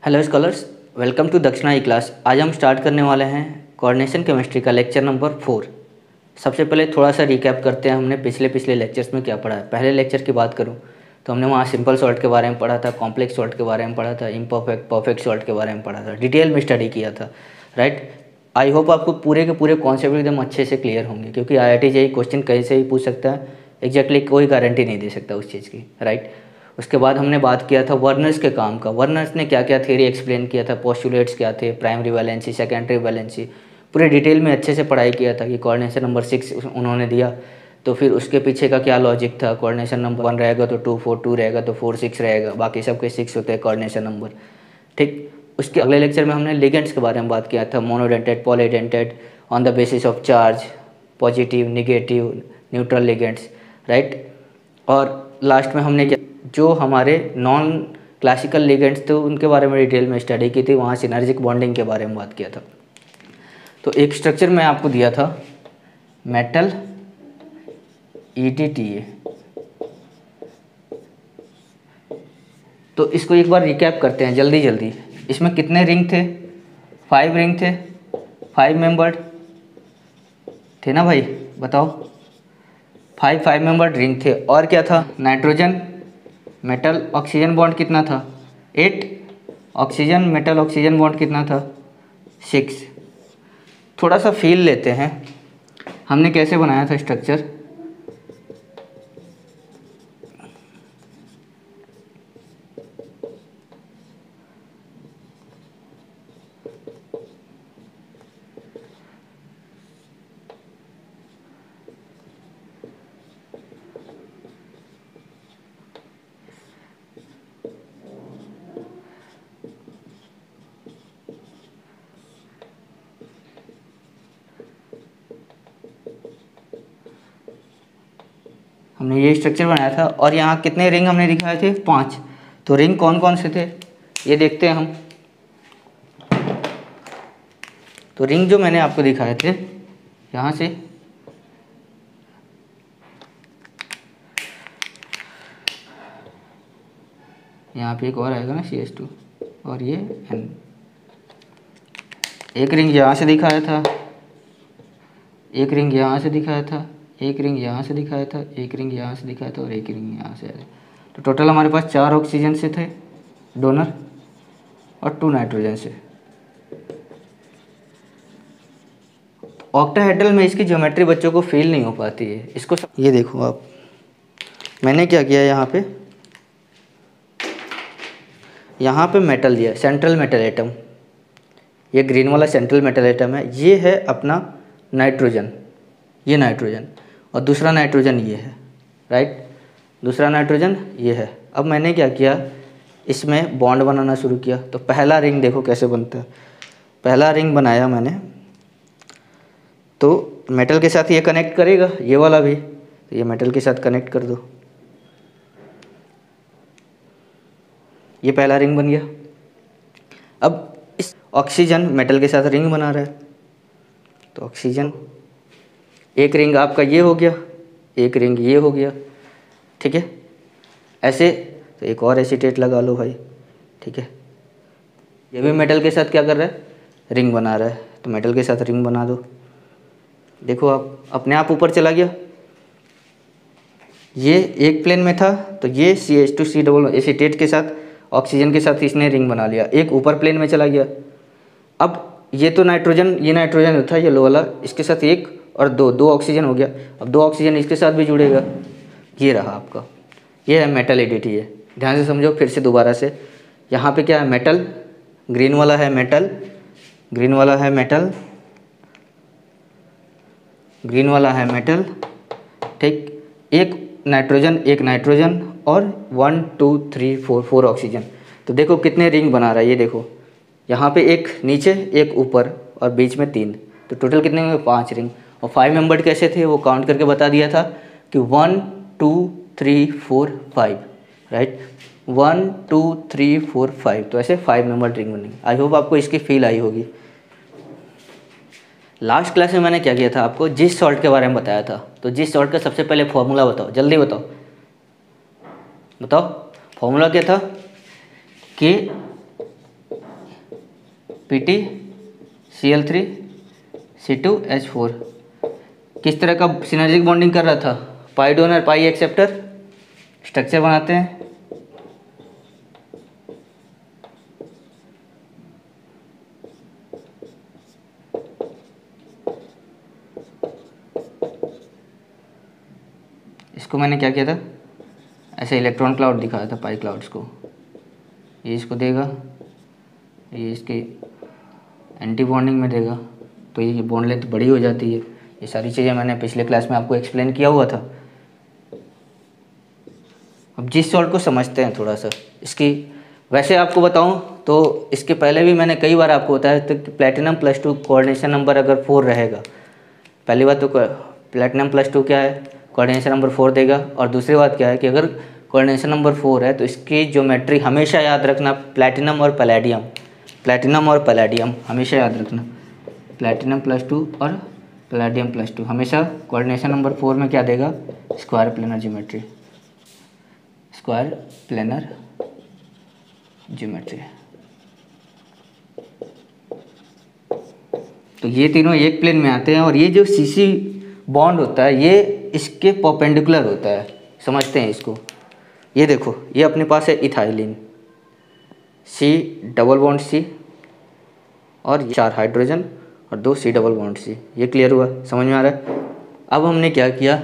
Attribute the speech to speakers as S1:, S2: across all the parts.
S1: Hello scholars, welcome to दक्षिणा ई class. आज हम स्टार्ट करने वाले हैं कोऑर्डिनेशन केमिस्ट्री का लेक्चर नंबर 4। सबसे पहले थोड़ा सा रिकैप करते हैं हमने पिछले लेक्चर्स में क्या पढ़ा है। पहले लेक्चर की बात करूं तो हमने वहाँ सिंपल सॉल्ट के बारे में पढ़ा था, कॉम्प्लेक्स सॉल्ट के बारे में पढ़ा था, इम्परफेक्ट परफेक्ट सॉल्ट के बारे में पढ़ा था, डिटेल में स्टडी किया था, राइट। आई होप आपको पूरे के पूरे कॉन्सेप्ट एकदम अच्छे से क्लियर होंगे, क्योंकि IIT JEE क्वेश्चन कहीं से भी पूछ सकता है, एग्जैक्टली कोई गारंटी नहीं दे सकता उस चीज़ की, राइट। उसके बाद हमने बात किया था वर्नर्स के काम का। वर्नर्स ने क्या क्या थ्योरी एक्सप्लेन किया था, पोस्टुलेट्स क्या थे, प्राइमरी वैलेंसी, सेकेंडरी वैलेंसी, पूरे डिटेल में अच्छे से पढ़ाई किया था कि कोऑर्डिनेशन नंबर 6 उन्होंने दिया तो फिर उसके पीछे का क्या लॉजिक था। कोऑर्डिनेशन नंबर 1 रहेगा तो 2 4, 2 रहेगा तो 4 6 रहेगा, बाकी सबके 6 होते हैं कोऑर्डिनेशन नंबर, ठीक। उसके अगले लेक्चर में हमने लिगेंड्स के बारे में बात किया था, monodentate, polydentate, on the basis of charge, positive, negative, neutral ligands, right. और लास्ट में हमने जो हमारे नॉन क्लासिकल लिगेंड्स थे उनके बारे में डिटेल में स्टडी की थी, वहाँ सिनर्जिक बॉन्डिंग के बारे में बात किया था। तो एक स्ट्रक्चर मैं आपको दिया था, मेटल EDTA। तो इसको एक बार रिकैप करते हैं जल्दी जल्दी। इसमें कितने रिंग थे? 5 रिंग थे, 5 मेंबर्ड थे ना भाई, बताओ। 5 मेंबर्ड रिंग थे। और क्या था? नाइट्रोजन मेटल ऑक्सीजन बॉन्ड कितना था? 8। ऑक्सीजन मेटल ऑक्सीजन बॉन्ड कितना था? 6। थोड़ा सा फील लेते हैं हमने कैसे बनाया था स्ट्रक्चर। हमने ये स्ट्रक्चर बनाया था और यहाँ कितने रिंग हमने दिखाए थे? 5। तो रिंग कौन कौन से थे ये देखते हैं हम। तो रिंग जो मैंने आपको दिखाए थे यहाँ से, यहाँ पे एक और आएगा ना CH2 और ये N। एक रिंग यहाँ से दिखाया था, एक रिंग यहाँ से दिखाया था, एक रिंग यहाँ से दिखाया था, एक रिंग यहाँ से दिखाया था और एक रिंग यहाँ से आया। तो टोटल हमारे पास 4 ऑक्सीजन से थे डोनर और 2 नाइट्रोजन से। ऑक्टाहेड्रल में इसकी ज्योमेट्री बच्चों को फील नहीं हो पाती है। इसको ये देखो आप, मैंने क्या किया यहाँ पे मेटल दिया, सेंट्रल मेटल एटम। ये ग्रीन वाला सेंट्रल मेटल एटम है, ये है अपना नाइट्रोजन, ये नाइट्रोजन, और दूसरा नाइट्रोजन ये है, राइट। दूसरा नाइट्रोजन ये है। अब मैंने क्या किया, इसमें बॉन्ड बनाना शुरू किया। तो पहला रिंग देखो कैसे बनता है। पहला रिंग बनाया मैंने, तो मेटल के साथ ये कनेक्ट करेगा, ये वाला भी, तो ये मेटल के साथ कनेक्ट कर दो, ये पहला रिंग बन गया। अब इस ऑक्सीजन मेटल के साथ रिंग बना रहा है, तो ऑक्सीजन, एक रिंग आपका ये हो गया, एक रिंग ये हो गया, ठीक है। ऐसे तो एक और एसीटेट लगा लो भाई, ठीक है। ये भी मेटल के साथ क्या कर रहा है? रिंग बना रहा है, तो मेटल के साथ रिंग बना दो। देखो आप, अपने आप ऊपर चला गया। ये एक प्लेन में था तो ये CH2C डबल एसीटेट के साथ ऑक्सीजन के साथ इसने रिंग बना लिया, एक ऊपर प्लेन में चला गया। अब ये तो नाइट्रोजन, ये नाइट्रोजन था येलो वाला, इसके साथ एक और दो ऑक्सीजन हो गया। अब 2 ऑक्सीजन इसके साथ भी जुड़ेगा, ये रहा आपका, ये है मेटल EDTA। ध्यान से समझो फिर से दोबारा से। यहाँ पे क्या है? मेटल, ग्रीन वाला है मेटल, ग्रीन वाला है मेटल, ग्रीन वाला है मेटल, ठीक। एक नाइट्रोजन और 1 2 3 4 ऑक्सीजन। तो देखो कितने रिंग बना रहा है, ये देखो, यहाँ पे एक नीचे एक ऊपर और बीच में 3, तो टोटल कितने हुए? 5 रिंग। और 5 मेंबर्ड कैसे थे वो काउंट करके बता दिया था कि 1 2 3 4 5, राइट। 1 2 3 4 5, तो ऐसे 5 मेंबर्ड रिंग बनेंगे। आई होप आपको इसकी फील आई होगी। लास्ट क्लास में मैंने क्या किया था, आपको जिस सॉल्ट के बारे में बताया था। तो जिस सॉल्ट का सबसे पहले फॉर्मूला बताओ, जल्दी बताओ, बताओ फॉर्मूला क्या था? कि PtCl3C2H4 किस तरह का सिनर्जिक बॉन्डिंग कर रहा था? पाई डोनर पाई एक्सेप्टर स्ट्रक्चर बनाते हैं। इसको मैंने क्या किया था, ऐसे इलेक्ट्रॉन क्लाउड दिखाया था, पाई क्लाउड्स को। ये इसको देगा, ये इसके एंटी बॉन्डिंग में देगा, तो ये बॉन्ड लेंथ बड़ी हो जाती है। ये सारी चीज़ें मैंने पिछले क्लास में आपको एक्सप्लेन किया हुआ था। अब जिस सॉल्ट को समझते हैं थोड़ा सा इसकी, वैसे आपको बताऊं तो इसके पहले भी मैंने कई बार आपको बताया था कि प्लैटिनम +2 कोऑर्डिनेशन नंबर अगर 4 रहेगा, पहली बात तो प्लैटिनम +2 क्या है, कोऑर्डिनेशन नंबर 4 देगा। और दूसरी बात क्या है कि अगर कोऑर्डिनेशन नंबर 4 है तो इसकी ज्योमेट्री हमेशा याद रखना प्लैटिनम और पैलेडियम, प्लैटिनम और पैलेडियम हमेशा याद रखना, प्लैटिनम +2 और पैलेडियम +2 हमेशा कोऑर्डिनेशन नंबर 4 में क्या देगा, square planar geometry, square planar geometry. तो ये तीनों एक प्लेन में आते हैं और ये जो CC बॉन्ड होता है ये इसके परपेंडिकुलर होता है, समझते हैं इसको। ये देखो, ये अपने पास है ethylene, C double bond C और 4 हाइड्रोजन और 2 C डबल बॉन्ड C। ये क्लियर हुआ, समझ में आ रहा है? अब हमने क्या किया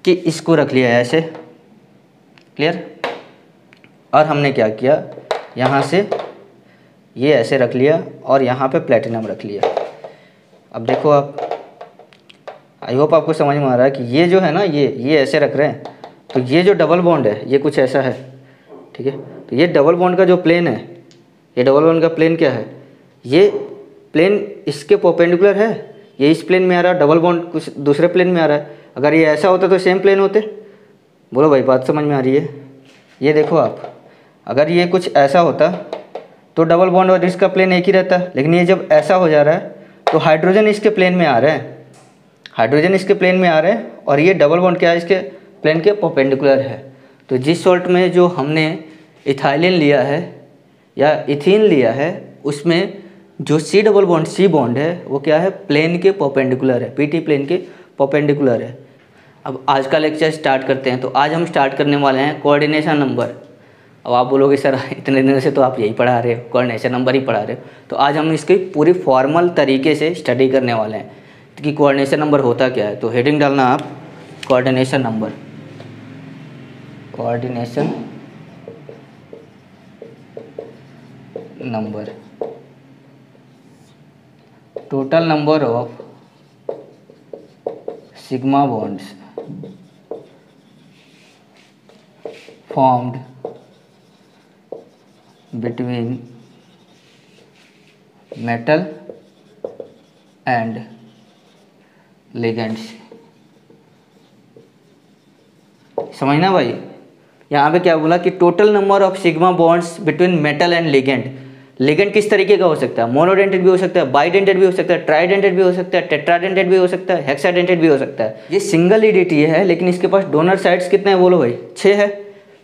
S1: कि इसको रख लिया ऐसे, क्लियर। और हमने क्या किया, यहाँ से ये ऐसे रख लिया और यहाँ पे प्लैटिनम रख लिया। अब देखो आप, आई होप आपको समझ में आ रहा है कि ये जो है ना, ये ऐसे रख रहे हैं, तो ये जो डबल बॉन्ड है ये कुछ ऐसा है, ठीक है। तो ये डबल बॉन्ड का जो प्लेन है, ये डबल बॉन्ड का प्लेन क्या है, ये प्लेन इसके परपेंडिकुलर है, ये इस प्लेन में आ रहा है, डबल बॉन्ड कुछ दूसरे प्लेन में आ रहा है। अगर ये ऐसा होता तो सेम प्लेन होते। बोलो भाई, बात समझ में आ रही है? ये देखो आप, अगर ये कुछ ऐसा होता तो डबल बॉन्ड और इसका प्लेन एक ही रहता, लेकिन ये जब ऐसा हो जा रहा है तो हाइड्रोजन इसके प्लेन में आ रहे हैं, हाइड्रोजन इसके प्लेन में आ रहे हैं और ये डबल बॉन्ड क्या है, इसके प्लेन के परपेंडिकुलर है। तो जिस सॉल्ट में जो हमने इथाइलिन लिया है या इथीन लिया है, उसमें जो C double bond C bond है वो क्या है, प्लेन के परपेंडिकुलर है, PT प्लेन के परपेंडिकुलर है। अब आज का लेक्चर स्टार्ट करते हैं। तो आज हम स्टार्ट करने वाले हैं कोऑर्डिनेशन नंबर। अब आप बोलोगे सर इतने दिनों से तो आप यही पढ़ा रहे हो, कोऑर्डिनेशन नंबर ही पढ़ा रहे हो। तो आज हम इसकी पूरी फॉर्मल तरीके से स्टडी करने वाले हैं कि कोऑर्डिनेशन नंबर होता क्या है। तो हेडिंग डालना आप coordination number, coordination number, total number of sigma bonds formed between metal and ligands। समझना भाई, यहाँ पे क्या बोला कि total number of sigma bonds between metal and ligand. Ligand किस तरीके का हो सकता है, मोनोडेंटेड भी हो सकता है, बाइडेंटेड भी हो सकता है, ट्राइडेंटेड भी हो सकता है, टेट्राडेंटेड भी हो सकता है, हेक्साडेंटेड भी हो सकता है। ये सिंगल EDTA है, लेकिन इसके पास डोनर साइड्स कितने हैं बोलो भाई, 6 है।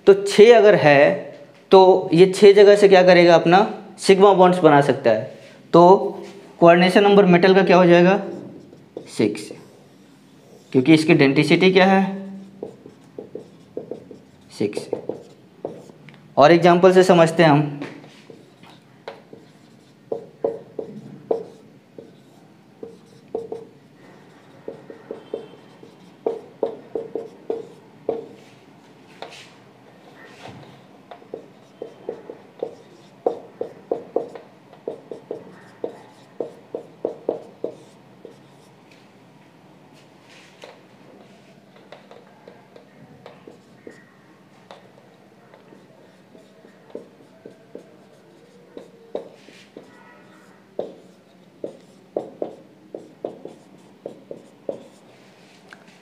S1: तो 6 अगर है तो ये 6 जगह से क्या करेगा, अपना सिग्मा बॉन्ड्स बना सकता है। तो कोऑर्डिनेशन नंबर मेटल का क्या हो जाएगा, 6, क्योंकि इसकी डेंसिटी क्या है, 6। और एग्जांपल से समझते हैं हम।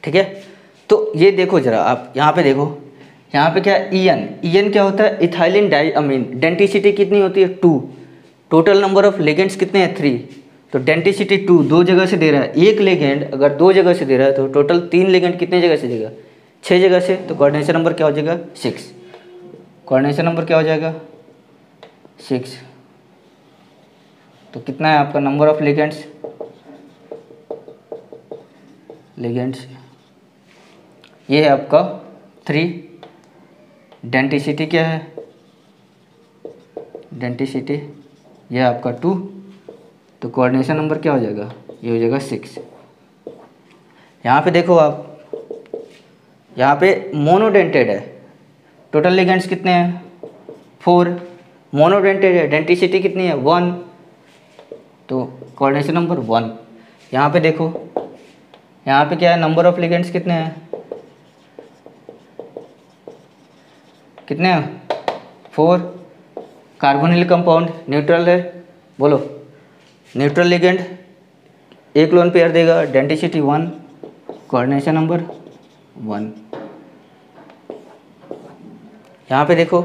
S1: ठीक है, तो ये देखो जरा आप यहाँ पे देखो, यहाँ पे क्या है, EN क्या होता है, इथाइलिन डाइअमीन। डेंसिटी कितनी होती है, 2। टोटल नंबर ऑफ लिगेंड्स कितने हैं, 3। तो डेंसिटी 2 दो जगह से दे रहा है। एक लिगेंड अगर 2 जगह से दे रहा है तो टोटल 3 लिगेंड कितने जगह से देगा, 6 जगह से। तो कोऑर्डिनेशन नंबर क्या हो जाएगा, 6। कोऑर्डिनेशन नंबर क्या हो जाएगा, 6। तो कितना है आपका नंबर ऑफ लिगेंड्स, ये है आपका 3। डेंसिटी क्या है, डेंसिटी ये है आपका 2। तो कोऑर्डिनेशन नंबर क्या हो जाएगा, ये हो जाएगा 6। यहाँ पे देखो आप, यहाँ पे मोनोडेंटेड है, टोटल लिगेंड्स कितने हैं 4, मोनोडेंटेड है, डेंसिटी कितनी है 1, तो कोऑर्डिनेशन नंबर 1। यहाँ पे देखो, यहाँ पे क्या है, नंबर ऑफ लिगेंड्स कितने हैं, कितने हैं 4। कार्बोनिल कंपाउंड न्यूट्रल है, बोलो न्यूट्रल लिगेंड एक लोन पेयर देगा, डेंसिटी 1, कोऑर्डिनेशन नंबर 1। यहाँ पे देखो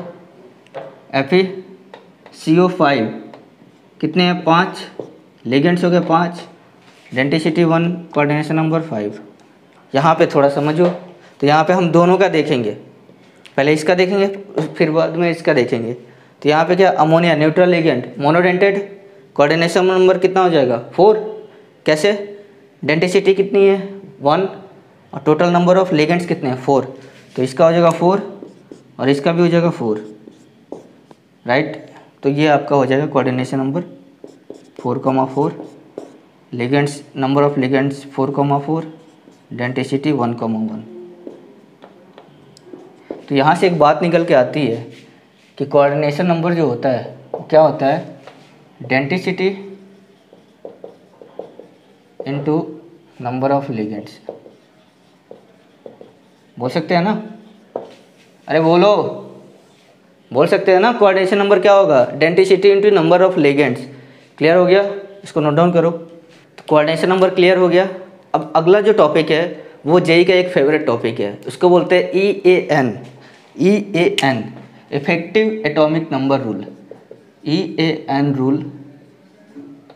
S1: FeCO5 कितने हैं 5, लिगेंड्स हो गए 5, डेंसिटी 1, कोऑर्डिनेशन नंबर 5। यहाँ पे थोड़ा समझो, तो यहाँ पे हम दोनों का देखेंगे, पहले इसका देखेंगे फिर बाद में इसका देखेंगे। तो यहाँ पे क्या, ammonia neutral ligand, monodentate, coordination number कितना हो जाएगा 4। कैसे, डेंसिटी कितनी है 1 और टोटल नंबर ऑफ लिगेंड्स कितने हैं 4, तो इसका हो जाएगा 4 और इसका भी हो जाएगा 4, राइट। तो ये आपका हो जाएगा coordination number 4,4, ligands number of ligands 4,4, density 1,1। तो यहाँ से एक बात निकल के आती है कि कोऑर्डिनेशन नंबर जो होता है वो क्या होता है, density into number of ligands. बोल सकते हैं ना, अरे बोलो, बोल सकते हैं ना, कोऑर्डिनेशन नंबर क्या होगा, density into number of ligands. Clear हो गया, इसको नोट डाउन करो। तो कोऑर्डिनेशन नंबर क्लियर हो गया। अब अगला जो टॉपिक है वो जेई का एक फेवरेट टॉपिक है, उसको बोलते हैं EAN, effective atomic number rule, EAN rule,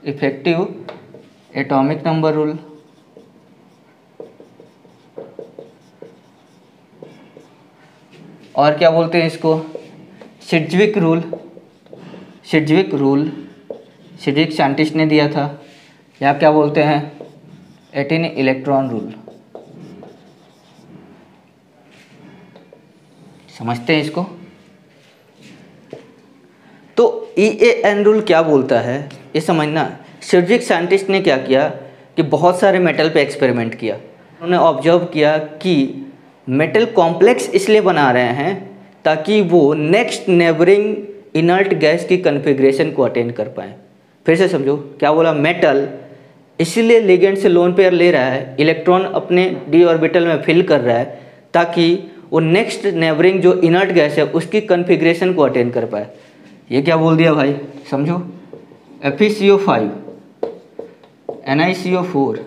S1: effective atomic number rule. और क्या बोलते हैं इसको, सिड्जविक रूल, सिड्जविक साइंटिस्ट ने दिया था। या क्या बोलते हैं, 18 इलेक्ट्रॉन रूल। समझते हैं इसको। तो EAN रूल क्या बोलता है ये समझना। सिड्जविक साइंटिस्ट ने क्या किया कि बहुत सारे मेटल पे एक्सपेरिमेंट किया। उन्होंने ऑब्जर्व किया कि मेटल कॉम्प्लेक्स इसलिए बना रहे हैं ताकि वो नेक्स्ट नेबरिंग इनर्ट गैस की कन्फिग्रेशन को अटेन कर पाएँ। फिर से समझो, क्या बोला, मेटल इसलिए लिगेंड से लोन पेयर ले रहा है, इलेक्ट्रॉन अपने d ऑर्बिटल में फिल कर रहा है ताकि वो नेक्स्ट नेबरिंग जो इनर्ट गैस है उसकी कन्फिग्रेशन को अटेन कर पाए। ये क्या बोल दिया भाई, समझो, FeCO5, NiCO4,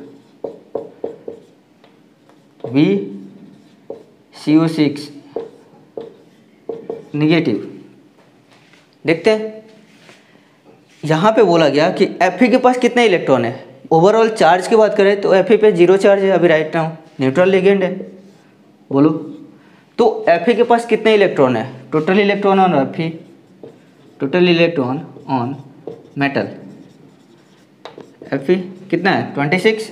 S1: VCO6 निगेटिव। देखते हैं, यहाँ पे बोला गया कि Fe के पास कितने इलेक्ट्रॉन है। ओवरऑल चार्ज की बात करें तो Fe पे 0 चार्ज है अभी राइट नाउ, न्यूट्रल लिगेंड है, बोलो। तो Fe के पास कितने इलेक्ट्रॉन है, total electron on Fe, total electron on metal Fe कितना है 26।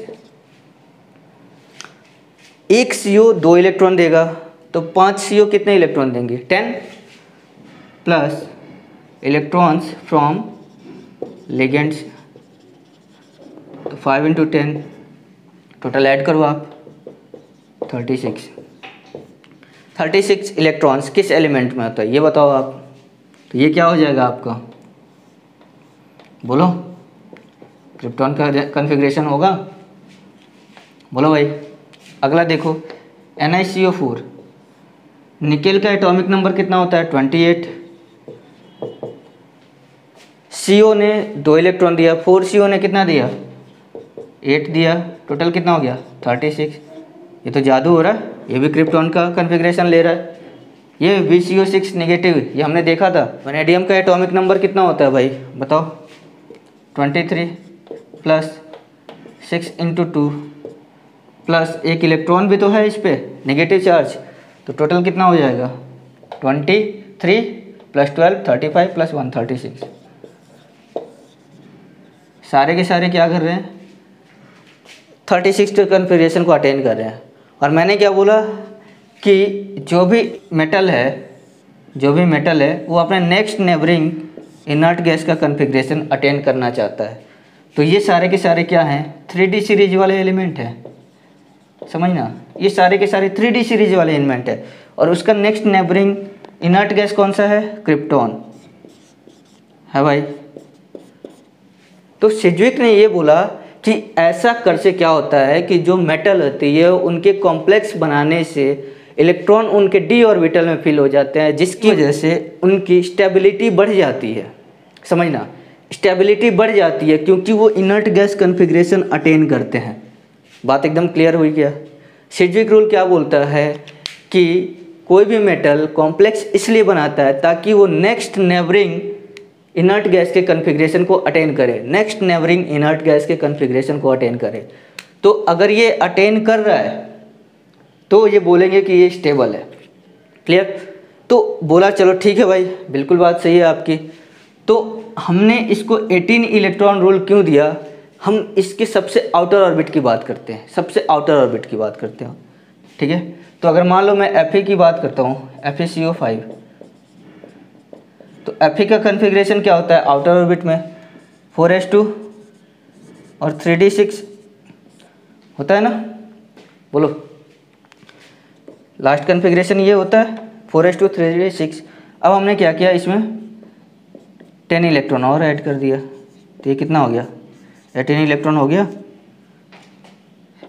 S1: एक CO 2 इलेक्ट्रॉन देगा तो 5 CO कितने इलेक्ट्रॉन देंगे 10 प्लस इलेक्ट्रॉन्स फ्रॉम लिगेंड्स, तो 5 × 10, टोटल ऐड करो आप 36 इलेक्ट्रॉन्स किस एलिमेंट में होता है ये बताओ आप। तो ये क्या हो जाएगा आपका, बोलो, क्रिप्टॉन का कॉन्फ़िगरेशन होगा, बोलो भाई। अगला देखो, NiCO4, निकेल का एटॉमिक नंबर कितना होता है 28। CO ने 2 इलेक्ट्रॉन दिया, 4CO ने कितना दिया 8 दिया, टोटल कितना हो गया 36। ये तो जादू हो रहा है, ये भी क्रिप्टॉन का कॉन्फ़िगरेशन ले रहा है। ये VCO6 नेगेटिव, ये हमने देखा था। वैनेडियम का एटॉमिक नंबर कितना होता है भाई बताओ, 23 प्लस 6 × 2 प्लस एक इलेक्ट्रॉन भी तो है इस पर नेगेटिव चार्ज, तो टोटल कितना हो जाएगा 23 प्लस 12 35 प्लस 1 36। सारे के सारे क्या कर रहे हैं, 36 कन्फिग्रेशन को अटेन कर रहे हैं। और मैंने क्या बोला कि जो भी मेटल है वो अपने नेक्स्ट नेबरिंग इनर्ट गैस का कन्फिग्रेशन अटेन करना चाहता है। तो ये सारे के सारे क्या हैं, 3D सीरीज वाले एलिमेंट हैं, समझना, ये सारे के सारे 3D सीरीज वाले एलिमेंट है। और उसका नेक्स्ट नेबरिंग इनर्ट गैस कौन सा है, क्रिप्टॉन है भाई। तो सिड्जविक ने ये बोला कि ऐसा कर से क्या होता है कि जो मेटल होती है उनके कॉम्प्लेक्स बनाने से इलेक्ट्रॉन उनके डी ऑर्बिटल में फिल हो जाते हैं, जिसकी वजह से उनकी स्टेबिलिटी बढ़ जाती है। समझना, स्टेबिलिटी बढ़ जाती है क्योंकि वो इनर्ट गैस कन्फिग्रेशन अटेन करते हैं। बात एकदम क्लियर हुई क्या। सिड्जविक रूल क्या बोलता है कि कोई भी मेटल कॉम्प्लेक्स इसलिए बनाता है ताकि वो नेक्स्ट नेबरिंग इनर्ट गैस के कन्फिग्रेशन को अटेन करे, नेक्स्ट नेबरिंग इनर्ट गैस के कन्फिग्रेशन को अटेन करे। तो अगर ये अटेन कर रहा है तो ये बोलेंगे कि ये स्टेबल है। क्लियर। तो बोला चलो ठीक है भाई, बिल्कुल बात सही है आपकी। तो हमने इसको 18 इलेक्ट्रॉन रूल क्यों दिया, हम इसके सबसे आउटर ऑर्बिट की बात करते हैं, सबसे आउटर ऑर्बिट की बात करते हैं। ठीक है। तो अगर मान लो मैं Fe की बात करता हूँ, FeCO5, तो Fe का कन्फिग्रेशन क्या होता है आउटर ऑर्बिट में, 4s2 और 3d6 होता है ना, बोलो। लास्ट कन्फिग्रेशन ये होता है 4s2 3d6। अब हमने क्या किया, इसमें 10 इलेक्ट्रॉन और ऐड कर दिया, तो ये कितना हो गया, 18 इलेक्ट्रॉन हो गया।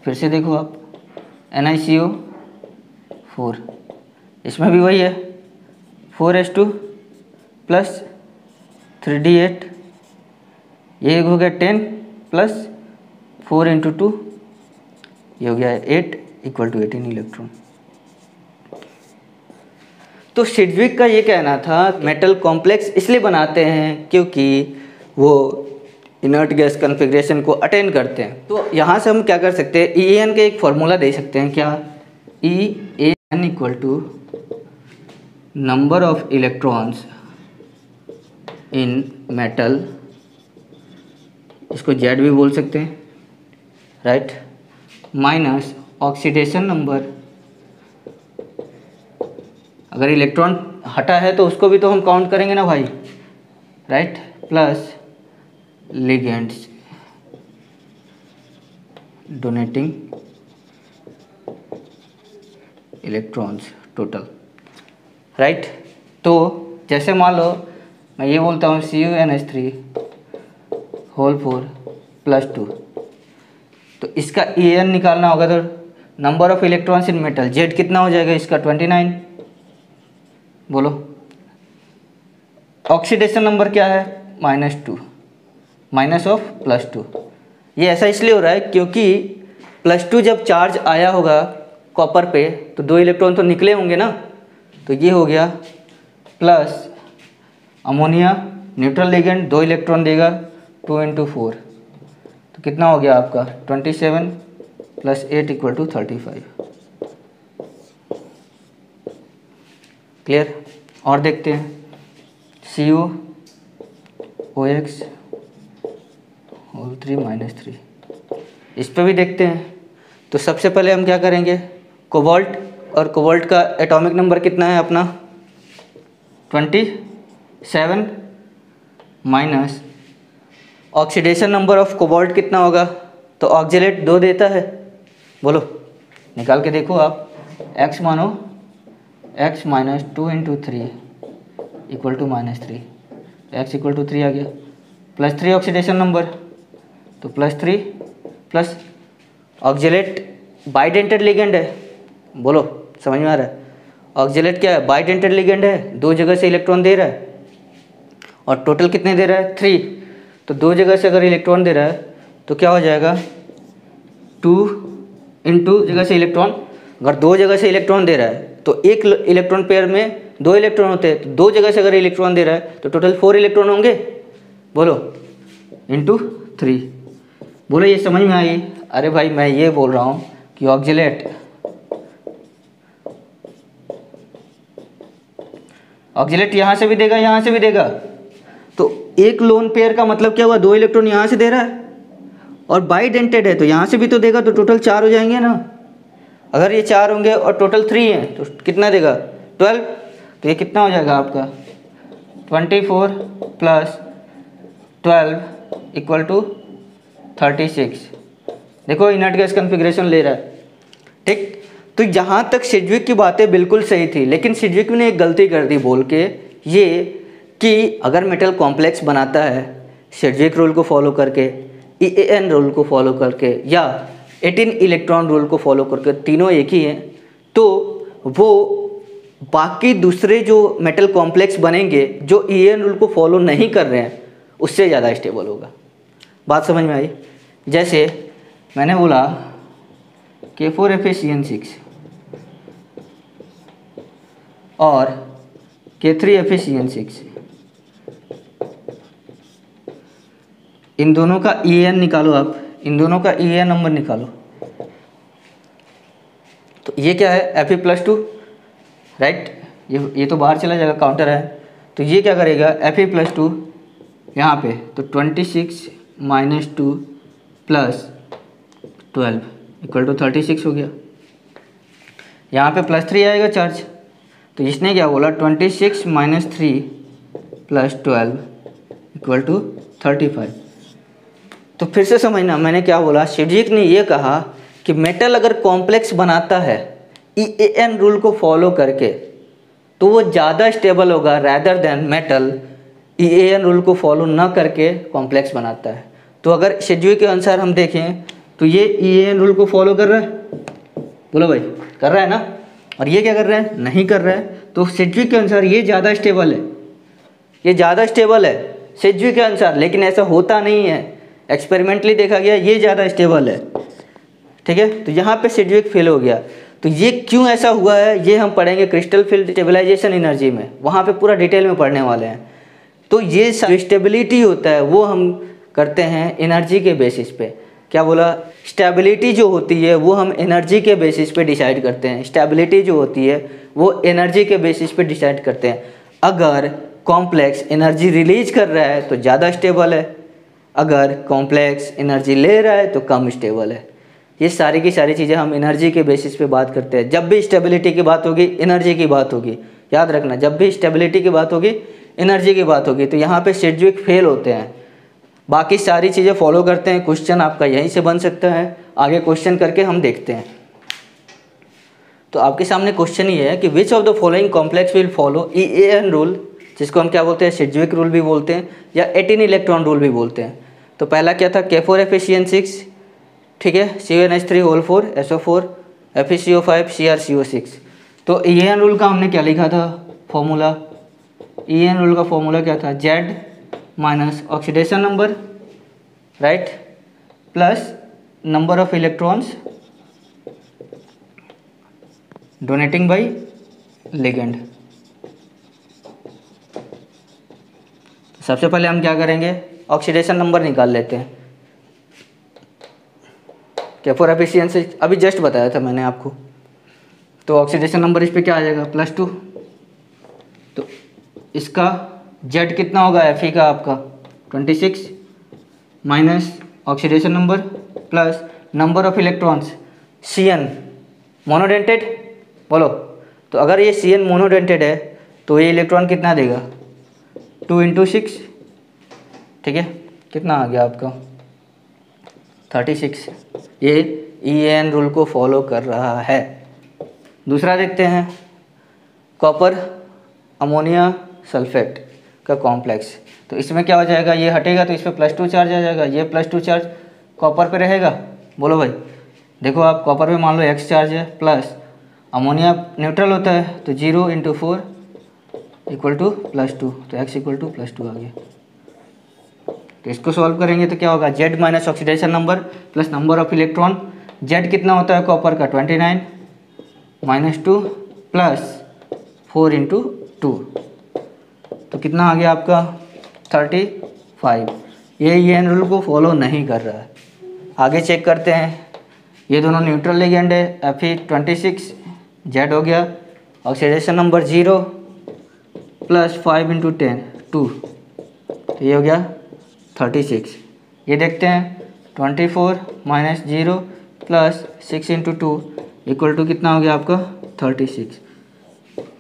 S1: फिर से देखो आप, NiCO4, इसमें भी वही है, 4s2 प्लस 3d8, ये हो गया 10 प्लस 4 × 2, ये हो गया 8 = 18 इलेक्ट्रॉन। तो सिड्जविक का ये कहना था मेटल कॉम्प्लेक्स इसलिए बनाते हैं क्योंकि वो इनर्ट गैस कन्फिग्रेशन को अटेन करते हैं। तो यहाँ से हम क्या कर सकते हैं, EAN के एक फॉर्मूला दे सकते हैं, क्या, EAN = number of electrons in metal, इसको Z भी बोल सकते हैं, राइट, माइनस ऑक्सीडेशन नंबर, अगर इलेक्ट्रॉन हटा है तो उसको भी तो हम काउंट करेंगे ना भाई, right, plus ligands donating electrons total, right. तो जैसे मान लो मैं ये बोलता हूँ CuNH3 होल 4 + 2, तो इसका EAN निकालना होगा तो number of electrons in metal, Z कितना हो जाएगा इसका, 29, बोलो। ऑक्सीडेशन नंबर क्या है, -2, माइनस ऑफ +2। ये ऐसा इसलिए हो रहा है क्योंकि +2 जब चार्ज आया होगा कॉपर पे तो 2 इलेक्ट्रॉन तो निकले होंगे ना, तो ये हो गया plus ammonia neutral ligand 2 electron देगा, 2 × 4, तो कितना हो गया आपका 27 + 8 = 35। क्लियर। और देखते हैं CuOX होल 3 - 3, इस पर भी देखते हैं। तो सबसे पहले हम क्या करेंगे, कोबाल्ट, और कोबाल्ट का एटॉमिक नंबर कितना है अपना 27, minus oxidation number of cobalt कितना होगा, तो ऑक्जेलेट 2 देता है, बोलो निकाल के देखो आप, x मानो, x - 2 × 3 = -3, x = 3 आ गया, +3 ऑक्सीडेशन नंबर, तो +3 प्लस ऑक्जेलेट बाइडेंटेड लिगेंड है, बोलो समझ में आ रहा है। ऑक्जेलेट क्या है, बाइडेंटेड लिगेंड है, 2 जगह से इलेक्ट्रॉन दे रहा है, और टोटल कितने दे रहा है, 3, तो 2 जगह से अगर इलेक्ट्रॉन दे रहा है तो क्या हो जाएगा, 2 × जगह से इलेक्ट्रॉन, अगर 2 जगह से इलेक्ट्रॉन दे रहा है तो एक इलेक्ट्रॉन पेयर में 2 इलेक्ट्रॉन होते हैं, तो 2 जगह से अगर इलेक्ट्रॉन दे रहा है तो टोटल 4 इलेक्ट्रॉन होंगे, बोलो, × 3, बोलो ये समझ में आई। अरे भाई मैं ये बोल रहा हूँ कि ऑक्जेलेट यहाँ से भी देगा, यहाँ से भी देगा, तो एक लोन पेयर का मतलब क्या हुआ, 2 इलेक्ट्रॉन यहाँ से दे रहा है और बाइडेंटेड है तो यहाँ से भी तो देगा, तो टोटल 4 हो जाएंगे ना। अगर ये 4 होंगे और टोटल 3 है तो कितना देगा 12, तो ये कितना हो जाएगा आपका 24 प्लस 12 इक्वल टू 36। देखो इनर्ट गैस कन्फिग्रेशन ले रहा है, ठीक। तो यहाँ तक सिडविक की बातें बिल्कुल सही थी, लेकिन सिडविक ने एक गलती कर दी बोल के ये कि अगर मेटल कॉम्प्लेक्स बनाता है सिडविक रूल को फॉलो करके, EAN रूल को फॉलो करके या 18 इलेक्ट्रॉन रूल को फॉलो करके, तीनों एक ही हैं, तो वो बाकी दूसरे जो मेटल कॉम्प्लेक्स बनेंगे जो EAN रूल को फॉलो नहीं कर रहे हैं उससे ज़्यादा स्टेबल होगा। बात समझ में आई? जैसे मैंने बोला K4FeCN6 और K3FeCN6, इन दोनों का EAN निकालो आप, इन दोनों का EAN नंबर निकालो। तो ये क्या है Fe+2, राइट। ये तो बाहर चला जाएगा, काउंटर है, तो ये क्या करेगा Fe+2 यहाँ पे, तो 26 - 2 + 12 इक्वल टू 36 हो गया। यहाँ पे +3 आएगा चार्ज, तो इसने क्या बोला 26 - 3 + 12 इक्वल टू 35। तो फिर से समझना मैंने क्या बोला, सिडविक ने ये कहा कि मेटल अगर कॉम्प्लेक्स बनाता है EAN रूल को फॉलो करके तो वो ज़्यादा स्टेबल होगा rather than metal EAN rule को फॉलो ना करके कॉम्प्लेक्स बनाता है। तो अगर सिडविक के अनुसार हम देखें तो ये EAN रूल को फॉलो कर रहा है, बोलो भाई कर रहा है ना, और ये क्या कर रहा है, नहीं कर रहा है। तो सिडविक के अनुसार ये ज़्यादा स्टेबल है, ये ज़्यादा स्टेबल है सिडविक के अनुसार, लेकिन ऐसा होता नहीं है, एक्सपेरिमेंटली देखा गया ये ज़्यादा स्टेबल है, ठीक है। तो यहाँ पे सिडविक फेल हो गया। तो ये क्यों ऐसा हुआ है ये हम पढ़ेंगे क्रिस्टल फील्ड स्टेबलाइजेशन एनर्जी में, वहाँ पे पूरा डिटेल में पढ़ने वाले हैं। तो ये स्टेबिलिटी होता है वो हम करते हैं एनर्जी के बेसिस पे। क्या बोला, स्टेबिलिटी जो होती है वो हम एनर्जी के बेसिस पे डिसाइड करते हैं, स्टेबिलिटी जो होती है वो एनर्जी के बेसिस पे डिसाइड करते हैं। अगर कॉम्प्लेक्स एनर्जी रिलीज कर रहा है तो ज़्यादा स्टेबल है, अगर कॉम्प्लेक्स एनर्जी ले रहा है तो कम स्टेबल है। ये सारी की सारी चीज़ें हम एनर्जी के बेसिस पे बात करते हैं। जब भी स्टेबिलिटी की बात होगी एनर्जी की बात होगी, याद रखना, जब भी स्टेबिलिटी की बात होगी एनर्जी की बात होगी। तो यहाँ पे सिडविक फेल होते हैं, बाकी सारी चीज़ें फॉलो करते हैं। क्वेश्चन आपका यहीं से बन सकता है, आगे क्वेश्चन करके हम देखते हैं। तो आपके सामने क्वेश्चन ये है कि which of the following complex will follow EAN rule, जिसको हम क्या बोलते हैं सिडविक रूल भी बोलते हैं या 18 इलेक्ट्रॉन रूल भी बोलते हैं। तो पहला क्या था K4FeCN6, ठीक है, C1H3O4 SO4 FeCO5 CrCO6। तो EAN रूल का हमने क्या लिखा था फॉर्मूला, EAN रूल का फॉर्मूला क्या था, Z minus oxidation number, right, plus number of electrons donating by ligand. सबसे पहले हम क्या करेंगे, ऑक्सीडेशन नंबर निकाल लेते हैं। K4FeCN6 अभी जस्ट बताया था मैंने आपको, तो ऑक्सीडेशन नंबर इस पे क्या आ जाएगा +2। तो इसका Z कितना होगा Fe का आपका 26 minus oxidation number plus number of electrons CN monodentate, बोलो। तो अगर ये CN मोनोडेंटेड है तो ये इलेक्ट्रॉन कितना देगा 2 × 6, ठीक है, कितना आ गया आपका 36। ये EAN रूल को फॉलो कर रहा है। दूसरा देखते हैं, कॉपर अमोनिया सल्फेट का कॉम्प्लेक्स। तो इसमें क्या हो जाएगा, ये हटेगा तो इस पर +2 चार्ज आ जाएगा, ये +2 चार्ज कॉपर पे रहेगा, बोलो भाई। देखो आप कॉपर पे मान लो X चार्ज है, प्लस अमोनिया न्यूट्रल होता है तो 0 × 4 = +2, तो X = +2 आ गया। तो इसको सॉल्व करेंगे तो क्या होगा, Z minus oxidation number plus number of electron. Z कितना होता है कॉपर का 29 -2 प्लस 4 × 2, तो कितना आ गया आपका 35। ये EAN रूल को फॉलो नहीं कर रहा है। आगे चेक करते हैं, ये दोनों न्यूट्रल लिगेंड है, Fe26 Z हो गया, ऑक्सीडेशन नंबर 0 प्लस 5 × 10 2, तो ये हो गया 36। ये देखते हैं 24 minus 0 plus 6 into 2 equal to कितना हो गया आपका 36।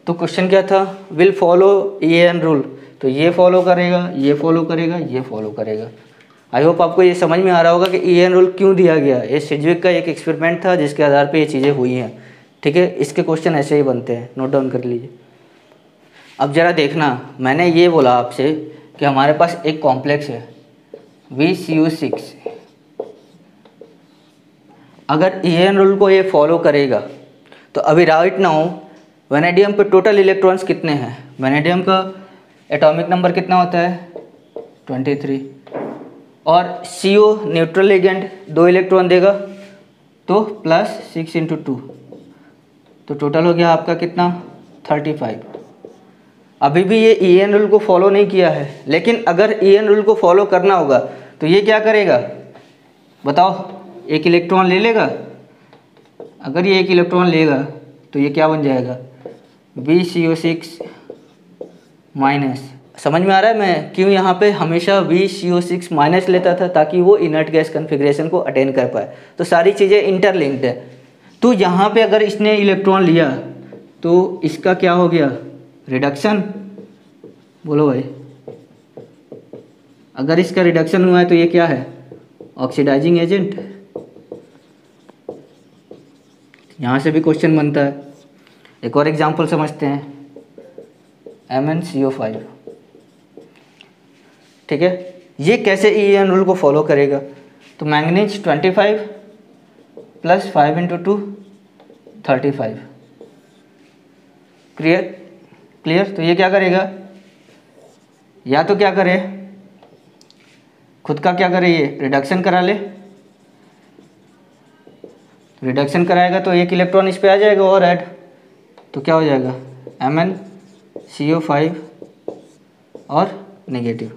S1: तो क्वेश्चन क्या था, विल फॉलो EAN रूल, तो ये फॉलो करेगा, ये फॉलो करेगा, ये फॉलो करेगा। आई होप आपको ये समझ में आ रहा होगा कि EAN रूल क्यों दिया गया। ये सिजविक का एक एक्सपेरिमेंट था जिसके आधार पे ये चीज़ें हुई हैं। ठीक है, इसके क्वेश्चन ऐसे ही बनते हैं, नोट डाउन कर लीजिए। अब ज़रा देखना, मैंने ये बोला आपसे कि हमारे पास एक कॉम्प्लेक्स है VCO6, अगर EAN रूल को ये फॉलो करेगा तो अभी राइट नाउ वैनेडियम पे टोटल इलेक्ट्रॉन्स कितने हैं। वैनेडियम का एटॉमिक नंबर कितना होता है 23, और CO न्यूट्रल लिगेंड 2 इलेक्ट्रॉन देगा तो प्लस 6 इंटू 2, तो टोटल हो गया आपका कितना 35। अभी भी ये EAN रूल को फॉलो नहीं किया है, लेकिन अगर EAN रूल को फॉलो करना होगा तो ये क्या करेगा बताओ, एक इलेक्ट्रॉन ले लेगा। अगर ये एक इलेक्ट्रॉन लेगा तो ये क्या बन जाएगा VCO6 माइनस। समझ में आ रहा है मैं क्यों यहाँ पे हमेशा VCO6 माइनस लेता था, ताकि वो इनर्ट गैस कन्फिग्रेशन को अटेन कर पाए। तो सारी चीज़ें इंटरलिंक्ड है। तो यहाँ पे अगर इसने इलेक्ट्रॉन लिया तो इसका क्या हो गया रिडक्शन, बोलो भाई। अगर इसका रिडक्शन हुआ है तो ये क्या है ऑक्सीडाइजिंग एजेंट। यहाँ से भी क्वेश्चन बनता है। एक और एग्जांपल समझते हैं, MnCO5। ठीक है, ये कैसे EAN रूल को फॉलो करेगा, तो मैंगनीज 25 प्लस 5 इंटू 2 35। क्लियर। तो ये क्या करेगा, या तो क्या करे खुद का क्या करे, ये रिडक्शन करा ले। रिडक्शन कराएगा तो एक इलेक्ट्रॉन इस पे आ जाएगा और ऐड, तो क्या हो जाएगा MnCO5 और नेगेटिव।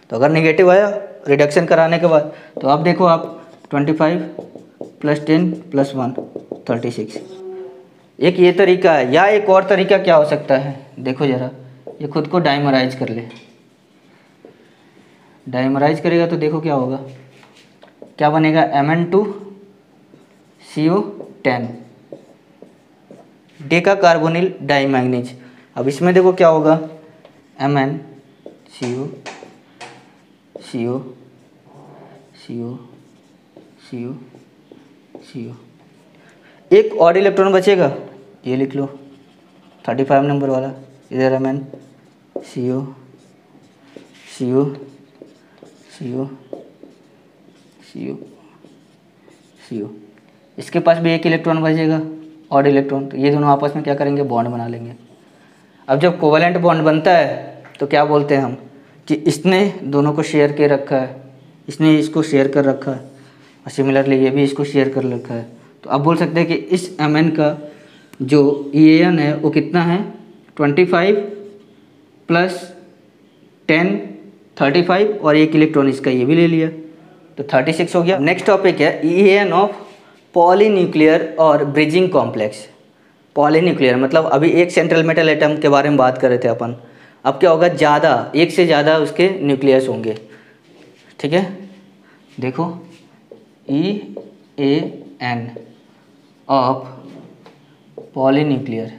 S1: तो अगर नेगेटिव आया रिडक्शन कराने के बाद, तो अब देखो आप 25 प्लस 10 प्लस 1 36। एक ये तरीका है, या एक और तरीका क्या हो सकता है, देखो ज़रा, ये खुद को डाइमराइज कर ले। डाइमराइज करेगा तो देखो क्या होगा, क्या बनेगा Mn2CO10 डेका कार्बोनिल डाइमैग्नीज। अब इसमें देखो क्या होगा MnCO CO CO CO CO, एक और इलेक्ट्रॉन बचेगा, ये लिख लो 35 नंबर वाला, इधर MnCO CO CO CO CO, इसके पास भी एक इलेक्ट्रॉन बचेगा और इलेक्ट्रॉन, तो ये दोनों आपस में क्या करेंगे बॉन्ड बना लेंगे। अब जब कोवेलेंट बॉन्ड बनता है तो क्या बोलते हैं हम कि इसने दोनों को शेयर के रखा है, इसने इसको शेयर कर रखा है, और सिमिलरली ये भी इसको शेयर कर रखा है। तो आप बोल सकते हैं कि इस Mn का जो EAN है वो कितना है 25 प्लस 10 35, और एक इलेक्ट्रॉन इसका ये भी ले लिया तो 36 हो गया। नेक्स्ट टॉपिक है EAN ऑफ पॉलीन्यूक्लियर और ब्रिजिंग कॉम्प्लेक्स। पॉलीन्यूक्लियर मतलब अभी एक सेंट्रल मेटल एटम के बारे में बात कर रहे थे अपन, अब क्या होगा ज़्यादा, एक से ज़्यादा उसके न्यूक्लियस होंगे। ठीक है, देखो EAN ऑफ पॉलीन्यूक्लियर,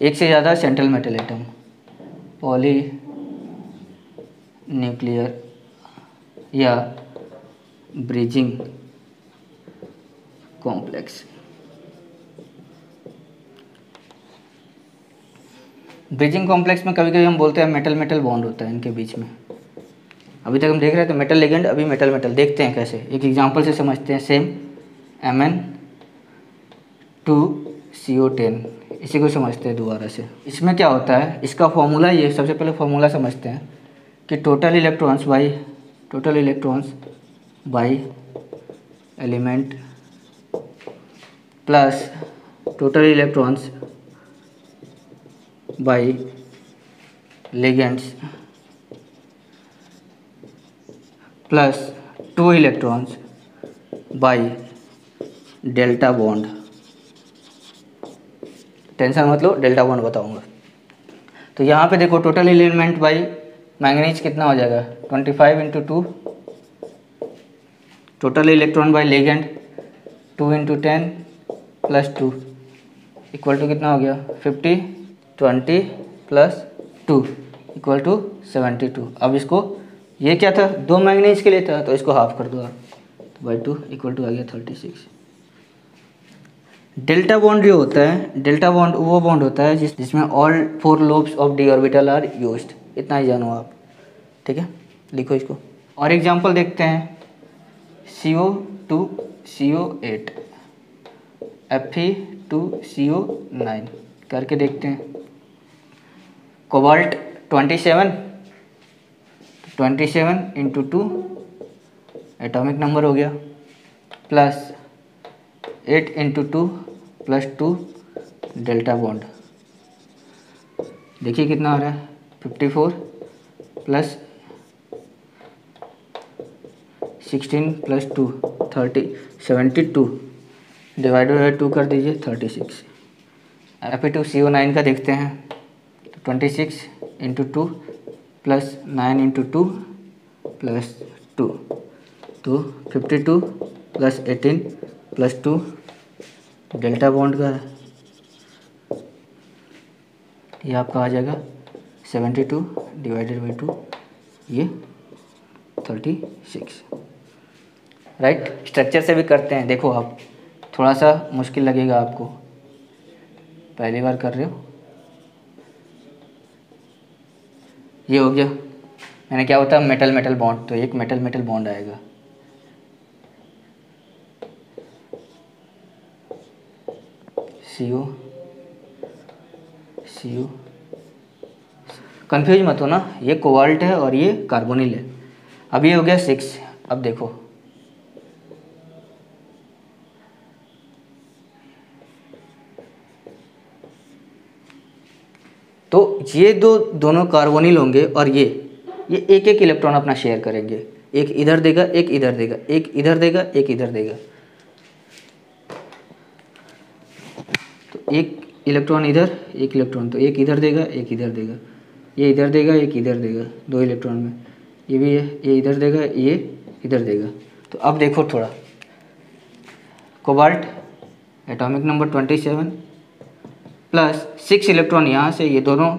S1: एक से ज़्यादा सेंट्रल मेटल एटम, पॉलीन्यूक्लियर या ब्रिजिंग कॉम्प्लेक्स। ब्रिजिंग कॉम्प्लेक्स में कभी कभी हम बोलते हैं मेटल मेटल बॉन्ड होता है इनके बीच में। अभी तक हम देख रहे हैं तो मेटल लिगेंड, अभी मेटल मेटल देखते हैं कैसे, एक एग्जांपल से समझते हैं। सेम Mn2CO10, इसी को समझते हैं दोबारा से। इसमें क्या होता है, इसका फॉर्मूला ये, सबसे पहले फॉर्मूला समझते हैं कि total electrons by element plus total electrons by ligands plus 2 electrons by delta bond. Tension मत लो, डेल्टा बॉन्ड बताऊंगा। तो यहाँ पे देखो टोटल एलिमेंट बाई मैंगनीज कितना हो जाएगा 25 into 2, total electron by ligand 2 into 10 plus 2 equal to कितना हो गया 50, 20 प्लस 2 इक्वल टू 72। अब इसको, ये क्या था 2 मैंगनीज के लिए था तो इसको हाफ कर दो आप, तो बाई 2 इक्वल टू आ गया 36। डेल्टा बॉन्ड जो होता है, डेल्टा बॉन्ड वो बॉन्ड होता है जिसमें all 4 lobes of d orbital are used. इतना ही जानो आप, ठीक है, लिखो इसको। और एग्जांपल देखते हैं, CO2 CO8 Fe2 CO9 करके देखते हैं। कोबाल्ट 27 इंटू 2 एटॉमिक नंबर हो गया, plus 8 into 2 plus 2 delta bond. देखिए कितना आ रहा है 54 प्लस 16 प्लस 2 30 72 डिवाइडेड बाई 2 कर दीजिए 36। Fe2CO9 का देखते हैं, तो 26 इंटू 2 प्लस 9 इंटू 2 प्लस 2, तो 52 प्लस 18 प्लस 2 डेल्टा बॉन्ड का है, ये आपका आ जाएगा 72 डिवाइडेड बाई 2, ये 36। राइट, स्ट्रक्चर से भी करते हैं। देखो आप, थोड़ा सा मुश्किल लगेगा आपको, पहली बार कर रहे हो। ये हो गया, मैंने क्या होता है मेटल मेटल बॉन्ड, तो एक मेटल मेटल बॉन्ड आएगा। CO कंफ्यूज मत हो ना, ये कोबाल्ट है और ये कार्बोनिल है। अब ये हो गया 6। अब देखो, तो ये दोनों कार्बोनिल होंगे और ये एक एक इलेक्ट्रॉन अपना शेयर करेंगे, एक इधर देगा एक इधर देगा, एक इधर देगा एक इधर देगा, तो एक इलेक्ट्रॉन इधर एक इलेक्ट्रॉन, तो एक इधर देगा एक इधर देगा, ये इधर देगा एक इधर देगा, 2 इलेक्ट्रॉन में ये भी है, ये इधर देगा ये इधर देगा। तो अब देखो थोड़ा, cobalt atomic number 27 plus 6 electron यहाँ से, ये दोनों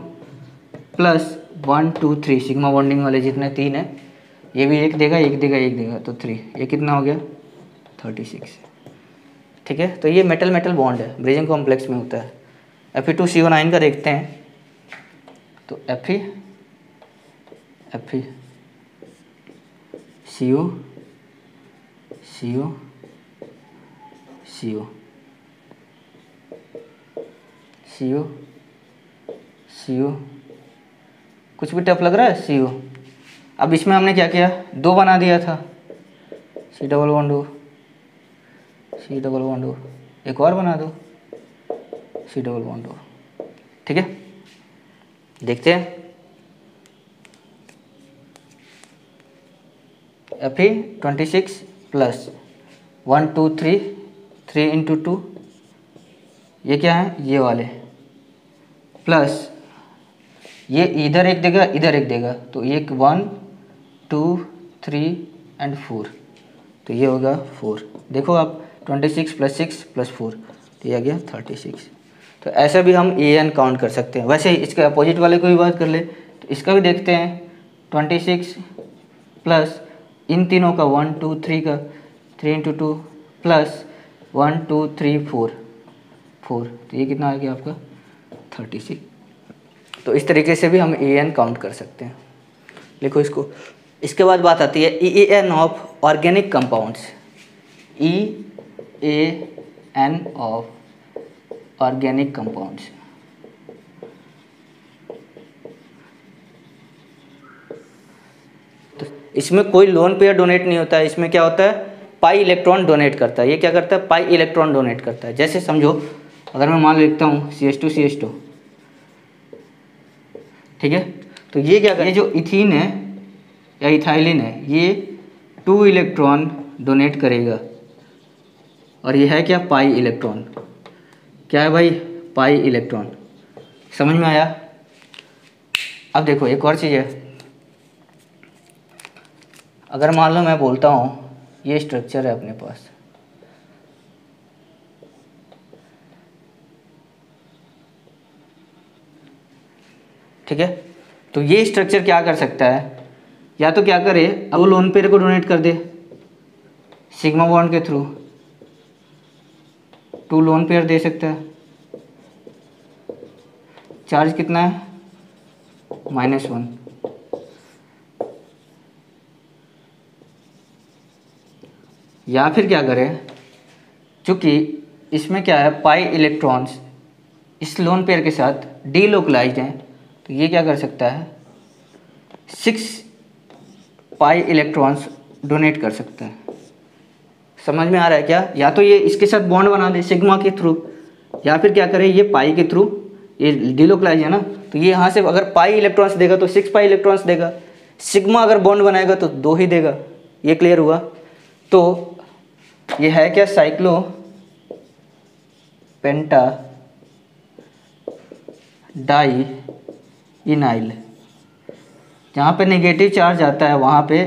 S1: प्लस 1 2 3 सिग्मा बॉन्डिंग वाले जितने 3 हैं, ये भी एक देगा एक देगा एक देगा, तो 3, ये कितना हो गया 36। ठीक है, तो ये मेटल मेटल बॉन्ड है, ब्रिजिंग कॉम्प्लेक्स में होता है। Fe2CO9 का देखते हैं, तो Fe CO CO CO CO CO, कुछ भी टफ लग रहा है CO। अब इसमें हमने क्या किया, 2 बना दिया था, C double bond O, C double bond O, एक और बना दो C डबल बॉन्ड O। ठीक है, देखते हैं Fe26 प्लस 1 2 3 3 इंटू 2, ये क्या है ये वाले, प्लस ये इधर एक देगा इधर एक देगा, तो एक 1 2 3 एंड 4, तो ये होगा 4। देखो आप 26 प्लस 6 प्लस 4, तो ये आ गया 36। तो ऐसा भी हम AN काउंट कर सकते हैं। वैसे ही इसके अपोजिट वाले को भी बात कर ले, तो इसका भी देखते हैं, 26 प्लस इन तीनों का 1 2 3 का 3 इंटू 2 प्लस 1 2 3 4 4, तो ये कितना आ गया आपका 36। तो इस तरीके से भी हम AN काउंट कर सकते हैं। लिखो इसको। इसके बाद बात आती है EAN of organic compounds. EAN of organic compounds. तो इसमें कोई लोन पेयर डोनेट नहीं होता है, इसमें क्या होता है पाई इलेक्ट्रॉन डोनेट करता है। ये क्या करता है पाई इलेक्ट्रॉन डोनेट करता है। जैसे समझो अगर मैं मान लिखता हूँ CH2 ठीक है, तो ये क्या ये जो इथीन है या इथाइलिन है ये 2 इलेक्ट्रॉन डोनेट करेगा, और ये है क्या पाई इलेक्ट्रॉन। क्या है भाई पाई इलेक्ट्रॉन। समझ में आया। अब देखो एक और चीज़ है, अगर मान लो मैं बोलता हूँ ये स्ट्रक्चर है अपने पास, ठीक है, तो ये स्ट्रक्चर क्या कर सकता है, या तो क्या करे, अब वो लोन पेयर को डोनेट कर दे सिग्मा बॉन्ड के थ्रू, 2 लोन पेयर दे सकता है, चार्ज कितना है -1, या फिर क्या करे, चूँकि इसमें क्या है पाई इलेक्ट्रॉन्स इस लोन पेयर के साथ डीलोकलाइज्ड हैं, तो ये क्या कर सकता है 6 पाई इलेक्ट्रॉन्स डोनेट कर सकता है। समझ में आ रहा है क्या? या तो ये इसके साथ बॉन्ड बना दे सिग्मा के थ्रू, या फिर क्या करे ये पाई के थ्रू, ये डीलोकलाइज है ना, तो ये यहाँ से अगर पाई इलेक्ट्रॉन्स देगा तो 6 पाई इलेक्ट्रॉन्स देगा, सिग्मा अगर बॉन्ड बनाएगा तो 2 ही देगा। ये क्लियर हुआ? तो ये है क्या साइक्लो पेंटा डाई इनाइल। जहाँ पे नेगेटिव चार्ज आता है वहाँ पे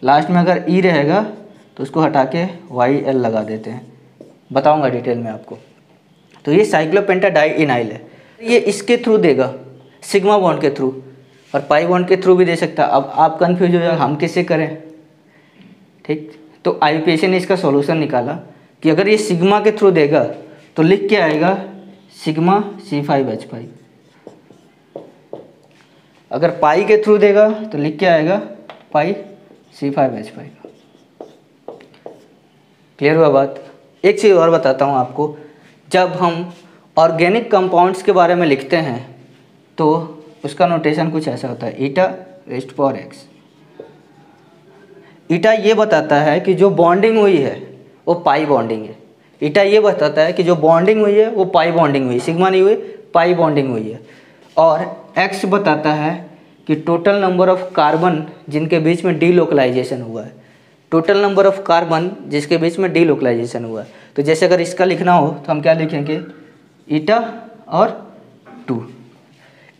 S1: लास्ट में अगर ई रहेगा तो उसको हटा के YL लगा देते हैं, बताऊंगा डिटेल में आपको। तो ये साइक्लोपेंटा डाई इनाइल है, ये इसके थ्रू देगा सिग्मा बॉन्ड के थ्रू, और पाई बॉन्ड के थ्रू भी दे सकता है। अब आप कंफ्यूज हो जाए हम किससे करें, ठीक, तो IUPAC ने इसका सॉल्यूशन निकाला कि अगर ये सिग्मा के थ्रू देगा तो लिख के आएगा सिग्मा C5H5, अगर पाई के थ्रू देगा तो लिख के आएगा पाई C5H5। क्लियर हुआ बात? एक चीज़ और बताता हूँ आपको, जब हम ऑर्गेनिक कंपाउंड्स के बारे में लिखते हैं तो उसका नोटेशन कुछ ऐसा होता है, 𝛉⁴x। ईटा ये बताता है कि जो बॉन्डिंग हुई है वो पाई बॉन्डिंग है, ईटा ये बताता है कि जो बॉन्डिंग हुई है वो पाई बॉन्डिंग हुई, सिग्मा नहीं हुई, पाई बॉन्डिंग हुई है। और एक्स बताता है कि टोटल नंबर ऑफ कार्बन जिनके बीच में डीलोकलाइजेशन हुआ है, टोटल नंबर ऑफ कार्बन जिसके बीच में डीलोकलाइजेशन हुआ है। तो जैसे अगर इसका लिखना हो तो हम क्या लिखेंगे, ईटा और 2।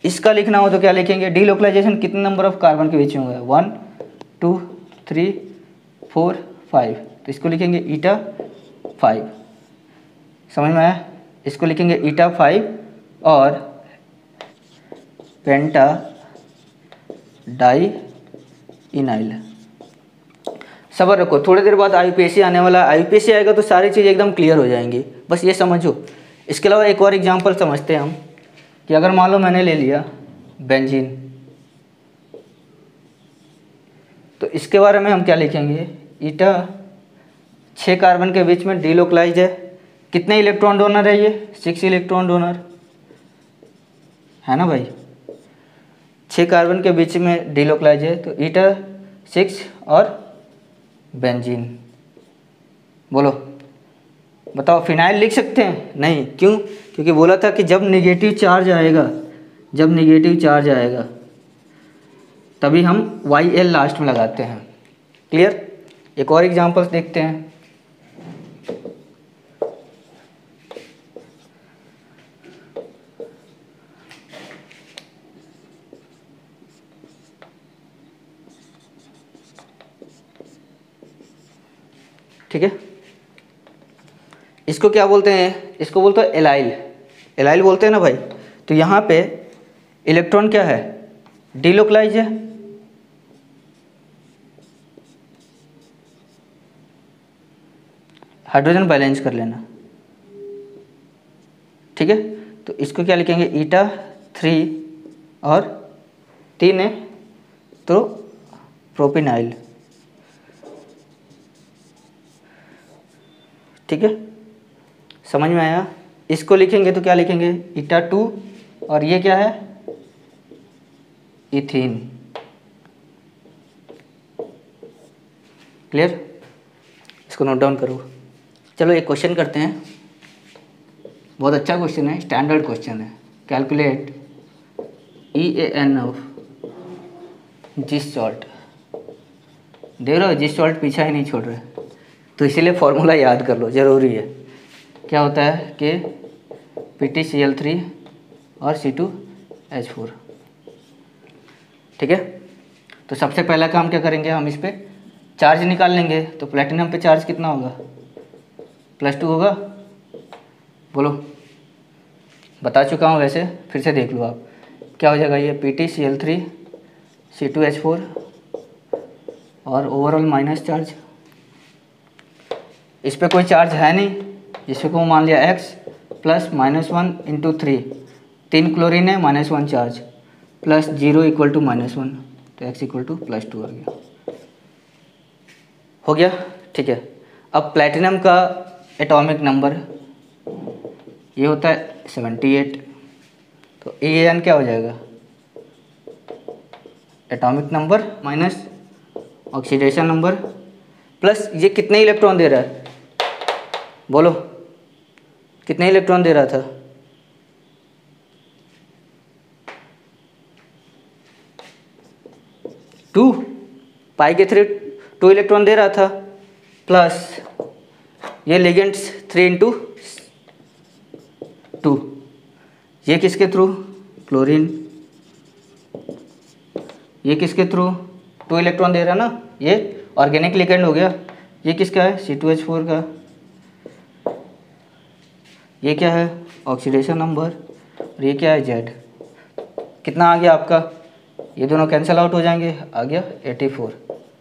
S1: इसका लिखना हो तो क्या लिखेंगे, डीलोकलाइजेशन कितने नंबर ऑफ कार्बन के बीच में हुआ है, 1 2 3 4 5, तो इसको लिखेंगे ईटा 5। समझ में आया? इसको लिखेंगे ईटा 5 और पेंटा डाई इनाइल। सबर रखो, थोड़ी देर बाद IUPAC आने वाला है, IUPAC आएगा तो सारी चीज़ एकदम क्लियर हो जाएंगी, बस ये समझो। इसके अलावा एक और एग्जांपल समझते हैं हम, कि अगर मान लो मैंने ले लिया बेंजीन, तो इसके बारे में हम क्या लिखेंगे, ईटा 6 कार्बन के बीच में डीलोकलाइज है, कितने इलेक्ट्रॉन डोनर है ये, 6 इलेक्ट्रॉन डोनर है ना भाई, 6 कार्बन के बीच में डीलोकलाइज है, तो ईटा 6 और बेंजीन। बोलो बताओ, फिनाइल लिख सकते हैं? नहीं, क्यों? क्योंकि बोला था कि जब नेगेटिव चार्ज आएगा, जब नेगेटिव चार्ज आएगा तभी हम YL लास्ट में लगाते हैं। क्लियर? एक और एग्जांपल्स देखते हैं। ठीक है, इसको क्या बोलते हैं, इसको बोलते हैं एलाइल, एलाइल बोलते हैं ना भाई। तो यहाँ पे इलेक्ट्रॉन क्या है, डीलोकलाइज है, हाइड्रोजन बैलेंस कर लेना, ठीक है। तो इसको क्या लिखेंगे, ईटा 3 और 3 है तो प्रोपिनाइल, ठीक है, समझ में आया? इसको लिखेंगे तो क्या लिखेंगे, ईटा 2 और ये क्या है, इथीन। क्लियर? इसको नोट डाउन करो। चलो एक क्वेश्चन करते हैं, बहुत अच्छा क्वेश्चन है, स्टैंडर्ड क्वेश्चन है। कैलकुलेट EAN ऑफ जिस सॉल्ट, देख रहे हो जिस सॉल्ट पीछा ही नहीं छोड़ रहे, तो इसीलिए फॉर्मूला याद कर लो, ज़रूरी है। क्या होता है कि PtCl3 और C2H4, ठीक है। तो सबसे पहला काम क्या करेंगे, हम इस पर चार्ज निकाल लेंगे तो प्लेटिनम पे चार्ज कितना होगा, +2 होगा। बोलो, बता चुका हूँ वैसे, फिर से देख लो आप। क्या हो जाएगा ये PtCl3 C2H4 और ओवरऑल माइनस चार्ज। इस पर कोई चार्ज है नहीं, इसको मान लिया x प्लस -1 इंटू 3 क्लोरीन है, -1 चार्ज प्लस 0 इक्वल टू -1, तो x इक्वल टू +2 आ गया। हो गया, ठीक है। अब प्लेटिनम का एटॉमिक नंबर ये होता है 78, तो EAN क्या हो जाएगा, atomic number minus oxidation number plus ये कितने इलेक्ट्रॉन दे रहा है, बोलो कितने इलेक्ट्रॉन दे रहा था, 2 पाई के 2 इलेक्ट्रॉन दे रहा था, प्लस ये लिगेंड्स 3 इंटू 2, ये किसके थ्रू, क्लोरीन, ये किसके थ्रू 2 इलेक्ट्रॉन दे रहा है ना, ये ऑर्गेनिक लिगेंड हो गया। ये किसका है, C2H4 का। ये क्या है, ऑक्सीडेशन नंबर, और ये क्या है, Z। कितना आ गया आपका, ये दोनों कैंसिल आउट हो जाएंगे, आ गया 84।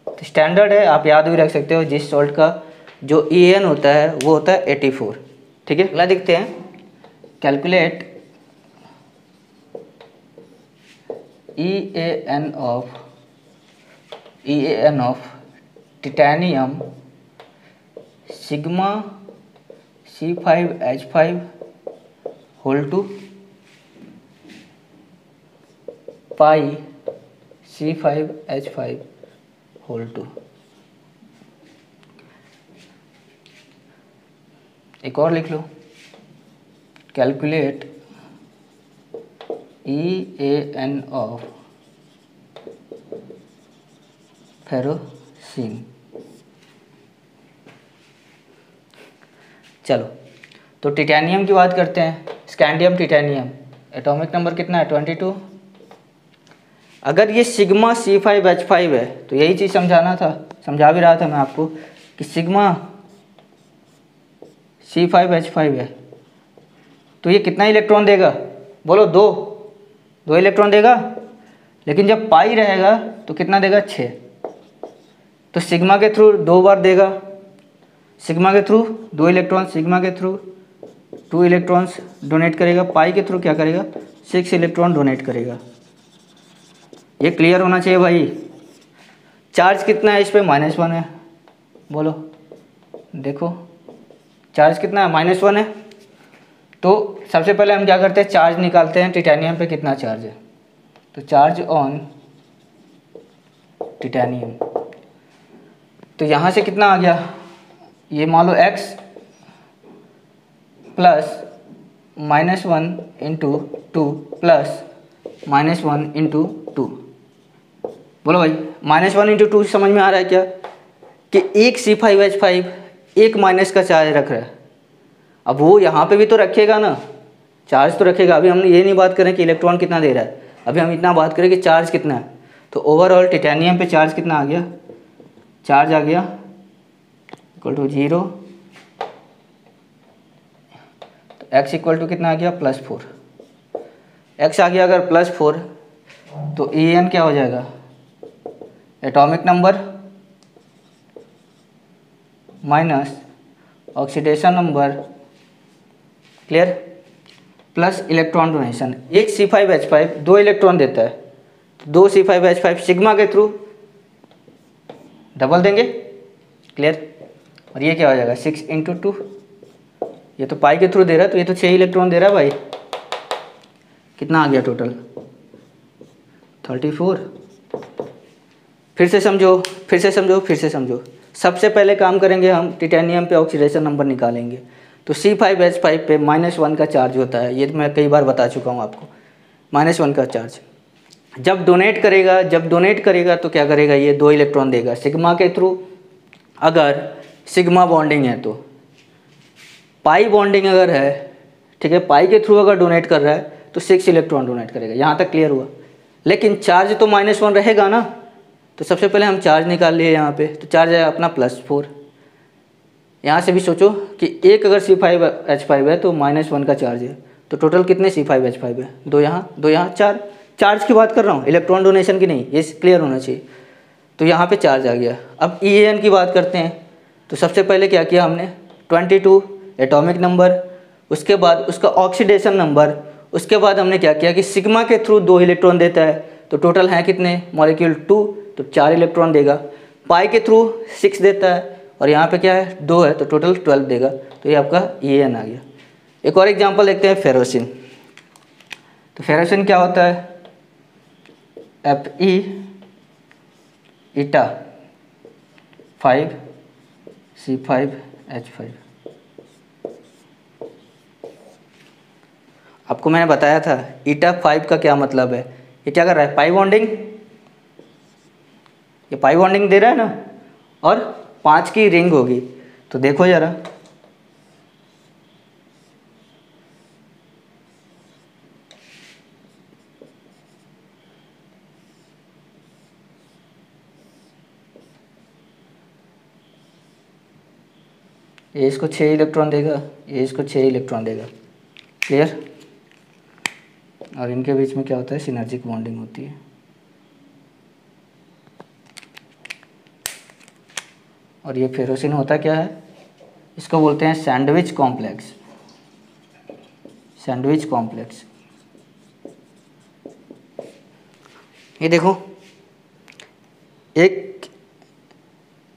S1: तो स्टैंडर्ड है, आप याद भी रख सकते हो, जिस सॉल्ट का जो EAN होता है वो होता है 84। ठीक है, अगला देखते हैं, calculate EAN of titanium sigma C5H5 whole two pi C5H5 whole two. एक और लिख लो, कैलकुलेट EAN ऑफ फेरोसिन। चलो, तो टिटेनियम की बात करते हैं, स्कैंडियम टिटेनियम, एटॉमिक नंबर कितना है, 22। अगर ये सिग्मा C5H5 है तो यही चीज़ समझाना था, समझा भी रहा था मैं आपको कि सिग्मा C5H5 है तो ये कितना इलेक्ट्रॉन देगा, बोलो, 2 इलेक्ट्रॉन देगा। लेकिन जब पाई रहेगा तो कितना देगा, 6। तो सिग्मा के थ्रू 2 बार देगा, सिग्मा के थ्रू 2 इलेक्ट्रॉन, सिग्मा के थ्रू 2 इलेक्ट्रॉन्स डोनेट करेगा, पाई के थ्रू क्या करेगा, 6 इलेक्ट्रॉन डोनेट करेगा। ये क्लियर होना चाहिए भाई। चार्ज कितना है इस पे, -1 है, बोलो, देखो चार्ज कितना है, -1 है। तो सबसे पहले हम क्या करते हैं, चार्ज निकालते हैं, टिटेनियम पे कितना चार्ज है, तो चार्ज ऑन टिटेनियम, तो यहाँ से कितना आ गया, ये मान लो x plus -1 into 2 plus -1 into 2। बोलो भाई, -1 इंटू 2 समझ में आ रहा है क्या, कि एक C5H5 एक माइनस का चार्ज रख रहा है। अब वो यहाँ पे भी तो रखेगा ना, चार्ज तो रखेगा। अभी हमने ये नहीं बात करें कि इलेक्ट्रॉन कितना दे रहा है, अभी हम इतना बात करें कि चार्ज कितना है। तो ओवरऑल टिटेनियम पे चार्ज कितना आ गया, चार्ज आ गया इक्वल टू 0, तो x इक्वल टू कितना आ गया, +4। x आ गया अगर +4 तो EAN क्या हो जाएगा, atomic number minus oxidation number, clear, plus electron donation. एक C5H5 2 इलेक्ट्रॉन देता है, तो 2 C5H5 सिग्मा के थ्रू डबल देंगे, क्लियर। और ये क्या हो जाएगा, 6 इंटू 2, ये तो पाई के थ्रू दे रहा है तो ये तो 6 इलेक्ट्रॉन दे रहा है भाई। कितना आ गया टोटल, 34। फिर से समझो, फिर से समझो, फिर से समझो। सबसे पहले काम करेंगे हम, टिटेनियम पे ऑक्सीडेशन नंबर निकालेंगे। तो C5H5 पे -1 का चार्ज होता है, ये तो मैं कई बार बता चुका हूँ आपको, -1 का चार्ज। जब डोनेट करेगा तो क्या करेगा, ये 2 इलेक्ट्रॉन देगा सिग्मा के थ्रू। अगर सिग्मा बॉन्डिंग है तो, पाई बॉन्डिंग अगर है, ठीक है, पाई के थ्रू अगर डोनेट कर रहा है तो 6 इलेक्ट्रॉन डोनेट करेगा। यहाँ तक क्लियर हुआ। लेकिन चार्ज तो -1 रहेगा ना, तो सबसे पहले हम चार्ज निकाल लिए यहाँ पे, तो चार्ज है अपना +4। यहाँ से भी सोचो कि एक अगर C5H5 है तो -1 का चार्ज है, तो टोटल कितने C5H5 है, 2 यहाँ 2 यहाँ 4। चार्ज की बात कर रहा हूँ, इलेक्ट्रॉन डोनेशन की नहीं, ये क्लियर होना चाहिए। तो यहाँ पे चार्ज आ गया। अब EAN की बात करते हैं, तो सबसे पहले क्या किया हमने, 22 एटॉमिक नंबर, उसके बाद उसका ऑक्सीडेशन नंबर, उसके बाद हमने क्या किया कि सिग्मा के थ्रू 2 इलेक्ट्रॉन देता है, तो टोटल हैं कितने मॉलिक्यूल 2, तो 4 इलेक्ट्रॉन देगा। पाई के थ्रू 6 देता है, और यहाँ पे क्या है 2 है, तो टोटल 12 देगा। तो ये आपका EAN आ गया। एक और एग्जांपल देखते हैं, फेरोसिन। तो फेरोसिन क्या होता है, Fe ईटा 5 C5H5। आपको मैंने बताया था ईटा 5 का क्या मतलब है, ये क्या कर रहा है, पाई बॉन्डिंग, ये पाई बॉन्डिंग दे रहा है ना, और 5 की रिंग होगी। तो देखो जरा, ये इसको 6 इलेक्ट्रॉन देगा, ये इसको 6 इलेक्ट्रॉन देगा। क्लियर। और इनके बीच में क्या होता है, सिनर्जिक बॉन्डिंग होती है। और ये फेरोसिन होता क्या है, इसको बोलते हैं सैंडविच कॉम्प्लेक्स। सैंडविच कॉम्प्लेक्स, ये देखो, एक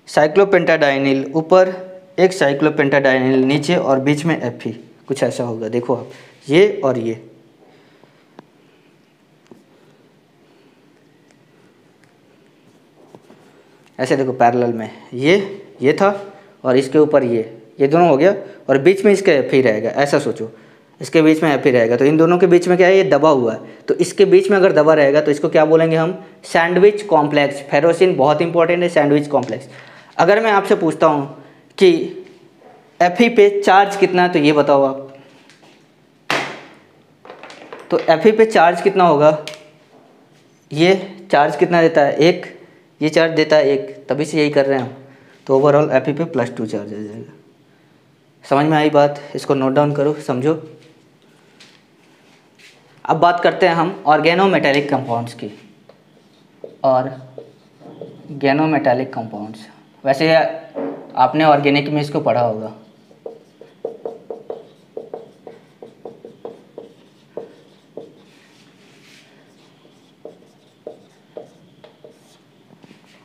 S1: साइक्लोपेंटाडाइनिल ऊपर, एक साइक्लोपेंटाडाइनिल नीचे, और बीच में Fe, कुछ ऐसा होगा। देखो आप, ये और ये, ऐसे देखो पैरेलल में, ये था, और इसके ऊपर ये दोनों हो गया, और बीच में इसका Fe रहेगा। ऐसा सोचो, इसके बीच में Fe रहेगा, तो इन दोनों के बीच में क्या है, ये दबा हुआ है, तो इसके बीच में अगर दबा रहेगा तो इसको क्या बोलेंगे हम, सैंडविच कॉम्प्लेक्स। फेरोसिन बहुत इंपॉर्टेंट है, सैंडविच कॉम्प्लेक्स। अगर मैं आपसे पूछता हूँ कि Fe पे चार्ज कितना है, तो ये बताओ आप, तो Fe पे चार्ज कितना होगा, ये चार्ज कितना देता है, 1, ये चार्ज देता है 1, तभी से यही कर रहे हैं हम। तो ओवरऑल Fe पे +2 चार्ज आ जाएगा। समझ में आई बात, इसको नोट डाउन करो, समझो। अब बात करते हैं हम ऑर्गेनोमेटेलिक कंपाउंड्स की। और ऑर्गेनोमेटेलिक कंपाउंड्स, वैसे आपने ऑर्गेनिक में इसको पढ़ा होगा।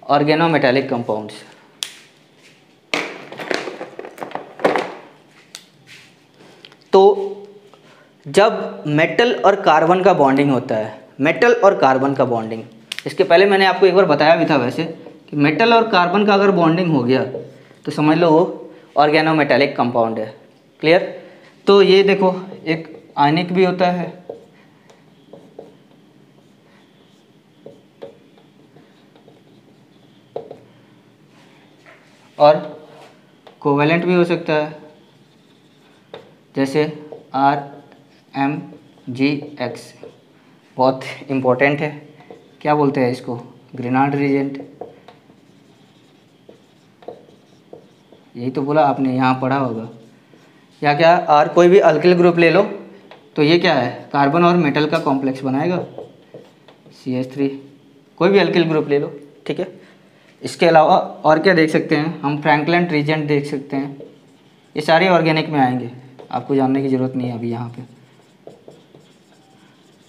S1: ऑर्गेनोमेटेलिक कंपाउंड्स, तो जब मेटल और कार्बन का बॉन्डिंग होता है, मेटल और कार्बन का बॉन्डिंग, इसके पहले मैंने आपको एक बार बताया भी था वैसे, कि मेटल और कार्बन का अगर बॉन्डिंग हो गया तो समझ लो वो ऑर्गेनोमेटेलिक कंपाउंड है। क्लियर। तो ये देखो, एक आयनिक भी होता है, और कोवेलेंट भी हो सकता है, जैसे RMgX, बहुत इम्पोर्टेंट है। क्या बोलते हैं इसको, ग्रेनाड रीजेंट। यही तो बोला आपने, यहाँ पढ़ा होगा। या क्या, आर कोई भी अल्किल ग्रुप ले लो, तो ये क्या है, कार्बन और मेटल का कॉम्प्लेक्स बनाएगा, CH3। कोई भी अल्किल ग्रुप ले लो, ठीक है। इसके अलावा और क्या देख सकते हैं हम, फ्रैंकलिन रीजेंट देख सकते हैं। ये सारे ऑर्गेनिक में आएंगे, आपको जानने की ज़रूरत नहीं है अभी यहाँ पे।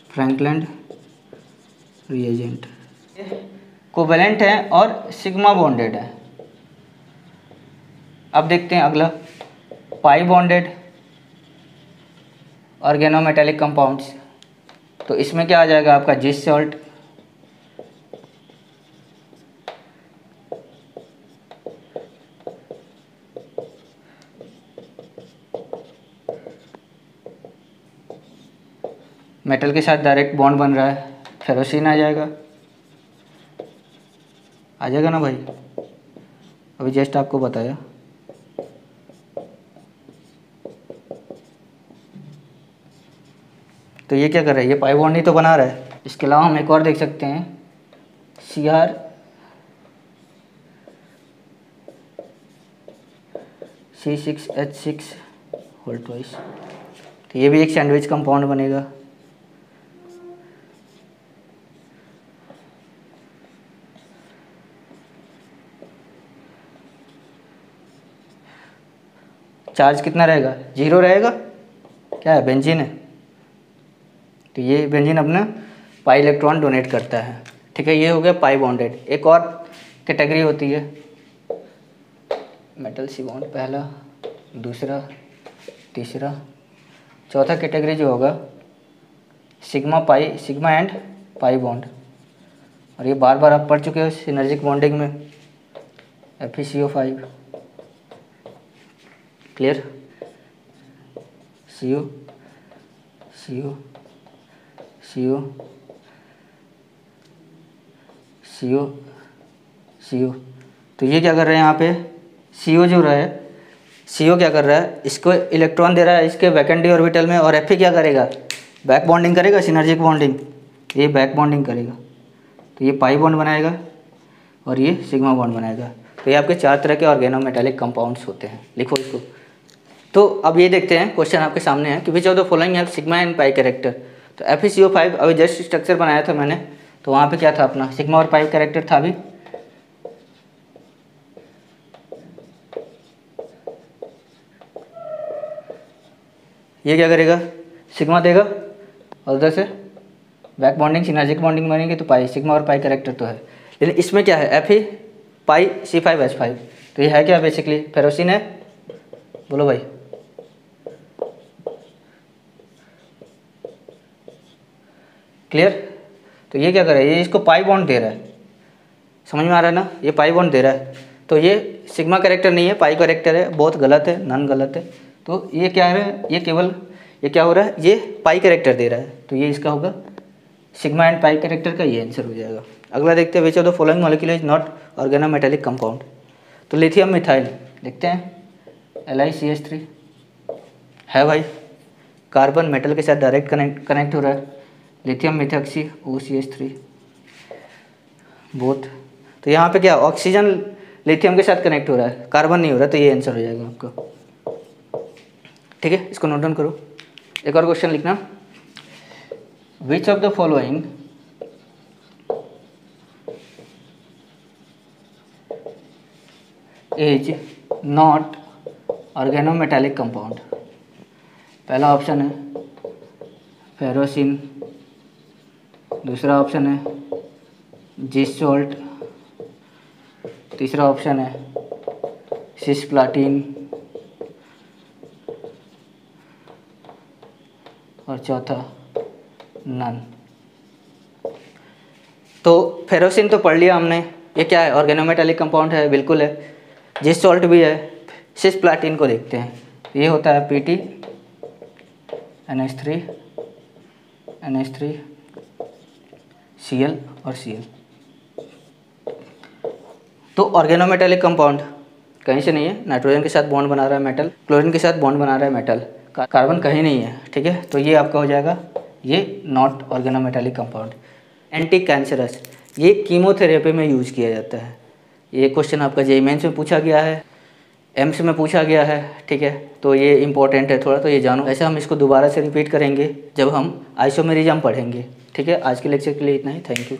S1: फ्रैंकलिन रीजेंट कोवेलेंट है और सिग्मा बॉन्डेड है। अब देखते हैं अगला, पाई बॉन्डेड ऑर्गेनोमेटेलिक कंपाउंड्स। तो इसमें क्या आ जाएगा आपका, जिस सॉल्ट, मेटल के साथ डायरेक्ट बॉन्ड बन रहा है, फेरोसिन आ जाएगा ना भाई, अभी जस्ट आपको बताया। तो ये क्या कर रहा है, ये पाई बॉन्ड ही तो बना रहा है। इसके अलावा हम एक और देख सकते हैं, C6H6 होल ट्वाइस। तो ये भी एक सैंडविच कंपाउंड बनेगा। चार्ज कितना रहेगा? 0 रहेगा। क्या है? बेंजीन है। तो ये बेंजीन अपना पाई इलेक्ट्रॉन डोनेट करता है। ठीक है, ये हो गया पाई बॉन्डेड। एक और कैटेगरी होती है मेटल सी बॉन्ड, पहला, दूसरा, तीसरा, चौथा कैटेगरी जो होगा sigma pi, sigma and pi bond. और ये बार बार आप पढ़ चुके हो सिनर्जिक बॉन्डिंग में, FeCO5। Clear? CO CO CO CO CO। तो ये क्या कर रहे हैं यहाँ पे? CO जो रहा है, CO क्या कर रहा है? इसको इलेक्ट्रॉन दे रहा है इसके वैकेंट ऑर्बिटल में, और Fe क्या करेगा? बैक बॉन्डिंग करेगा, सिनर्जिक बॉन्डिंग। ये बैक बॉन्डिंग करेगा, तो ये पाई बॉन्ड बनाएगा और ये सिग्मा बॉन्ड बनाएगा। तो ये आपके 4 तरह के ऑर्गेनोमेटालिक कंपाउंड्स होते हैं। लिखो इसको। तो अब ये देखते हैं, क्वेश्चन आपके सामने है कि which of the following have sigma and pi character. तो FeCO5 अभी जस्ट स्ट्रक्चर बनाया था मैंने, तो वहाँ पे क्या था अपना? सिग्मा और पाई कैरेक्टर था। अभी ये क्या करेगा? सिग्मा देगा और उधर से बैक बॉन्डिंग सिनर्जिक बॉन्डिंग बनेगी, तो पाई, सिग्मा और पाई कैरेक्टर तो है। लेकिन इसमें क्या है? Fe पाई C5H5। तो ये है क्या? बेसिकली फेरोसिन है। बोलो भाई। क्लियर? तो ये क्या कर रहा है? ये इसको पाई बॉन्ड दे रहा है। समझ में आ रहा है ना? ये पाई बॉन्ड दे रहा है, तो ये सिग्मा कैरेक्टर नहीं है, पाई कैरेक्टर है। बहुत गलत है, नन गलत है। तो ये क्या है? ये केवल ये क्या हो रहा है? ये पाई कैरेक्टर दे रहा है, तो ये इसका होगा सिग्मा एंड पाई कैरेक्टर का, ये आंसर हो जाएगा। अगला देखते हैं, which of the following molecule is not organometallic compound. तो लिथियम मिथाइल देखते हैं, LiCH3 है भाई। कार्बन मेटल के साथ डायरेक्ट कनेक्ट हो रहा है। Lithium methoxy OCH3 both. तो यहाँ पे क्या? ऑक्सीजन लिथियम के साथ कनेक्ट हो रहा है, कार्बन नहीं हो रहा, तो ये आंसर हो जाएगा आपका। ठीक है, इसको नोट डाउन करो। एक और क्वेश्चन लिखना, which of the following is not organometallic compound. पहला ऑप्शन है फेरोसिन, दूसरा ऑप्शन है जिसोल्ट, तीसरा ऑप्शन है सिस्प्लाटिन, और चौथा नन। तो फेरोसिन तो पढ़ लिया हमने, ये क्या है? ऑर्गेनोमेटालिक कंपाउंड है, बिल्कुल है। जिसोल्ट भी है। सिस्प्लाटिन को देखते हैं, ये होता है PT NH3 Cl और Cl। तो ऑर्गेनोमेटालिक कंपाउंड कहीं से नहीं है। नाइट्रोजन के साथ बॉन्ड बना रहा है मेटल, क्लोरीन के साथ बॉन्ड बना रहा है मेटल, कार्बन कहीं नहीं है। ठीक है, तो ये आपका हो जाएगा ये not organometallic compound. Anti cancerous, ये कीमोथेरेपी में यूज किया जाता है। ये क्वेश्चन आपका JEE मेंस में पूछा गया है, एम्स में पूछा गया है। ठीक है, तो ये इंपॉर्टेंट है थोड़ा, तो ये जानो। ऐसे हम इसको दोबारा से रिपीट करेंगे जब हम आइसोमेरिज्म पढ़ेंगे। ठीक है, आज के लेक्चर के लिए इतना ही। Thank you.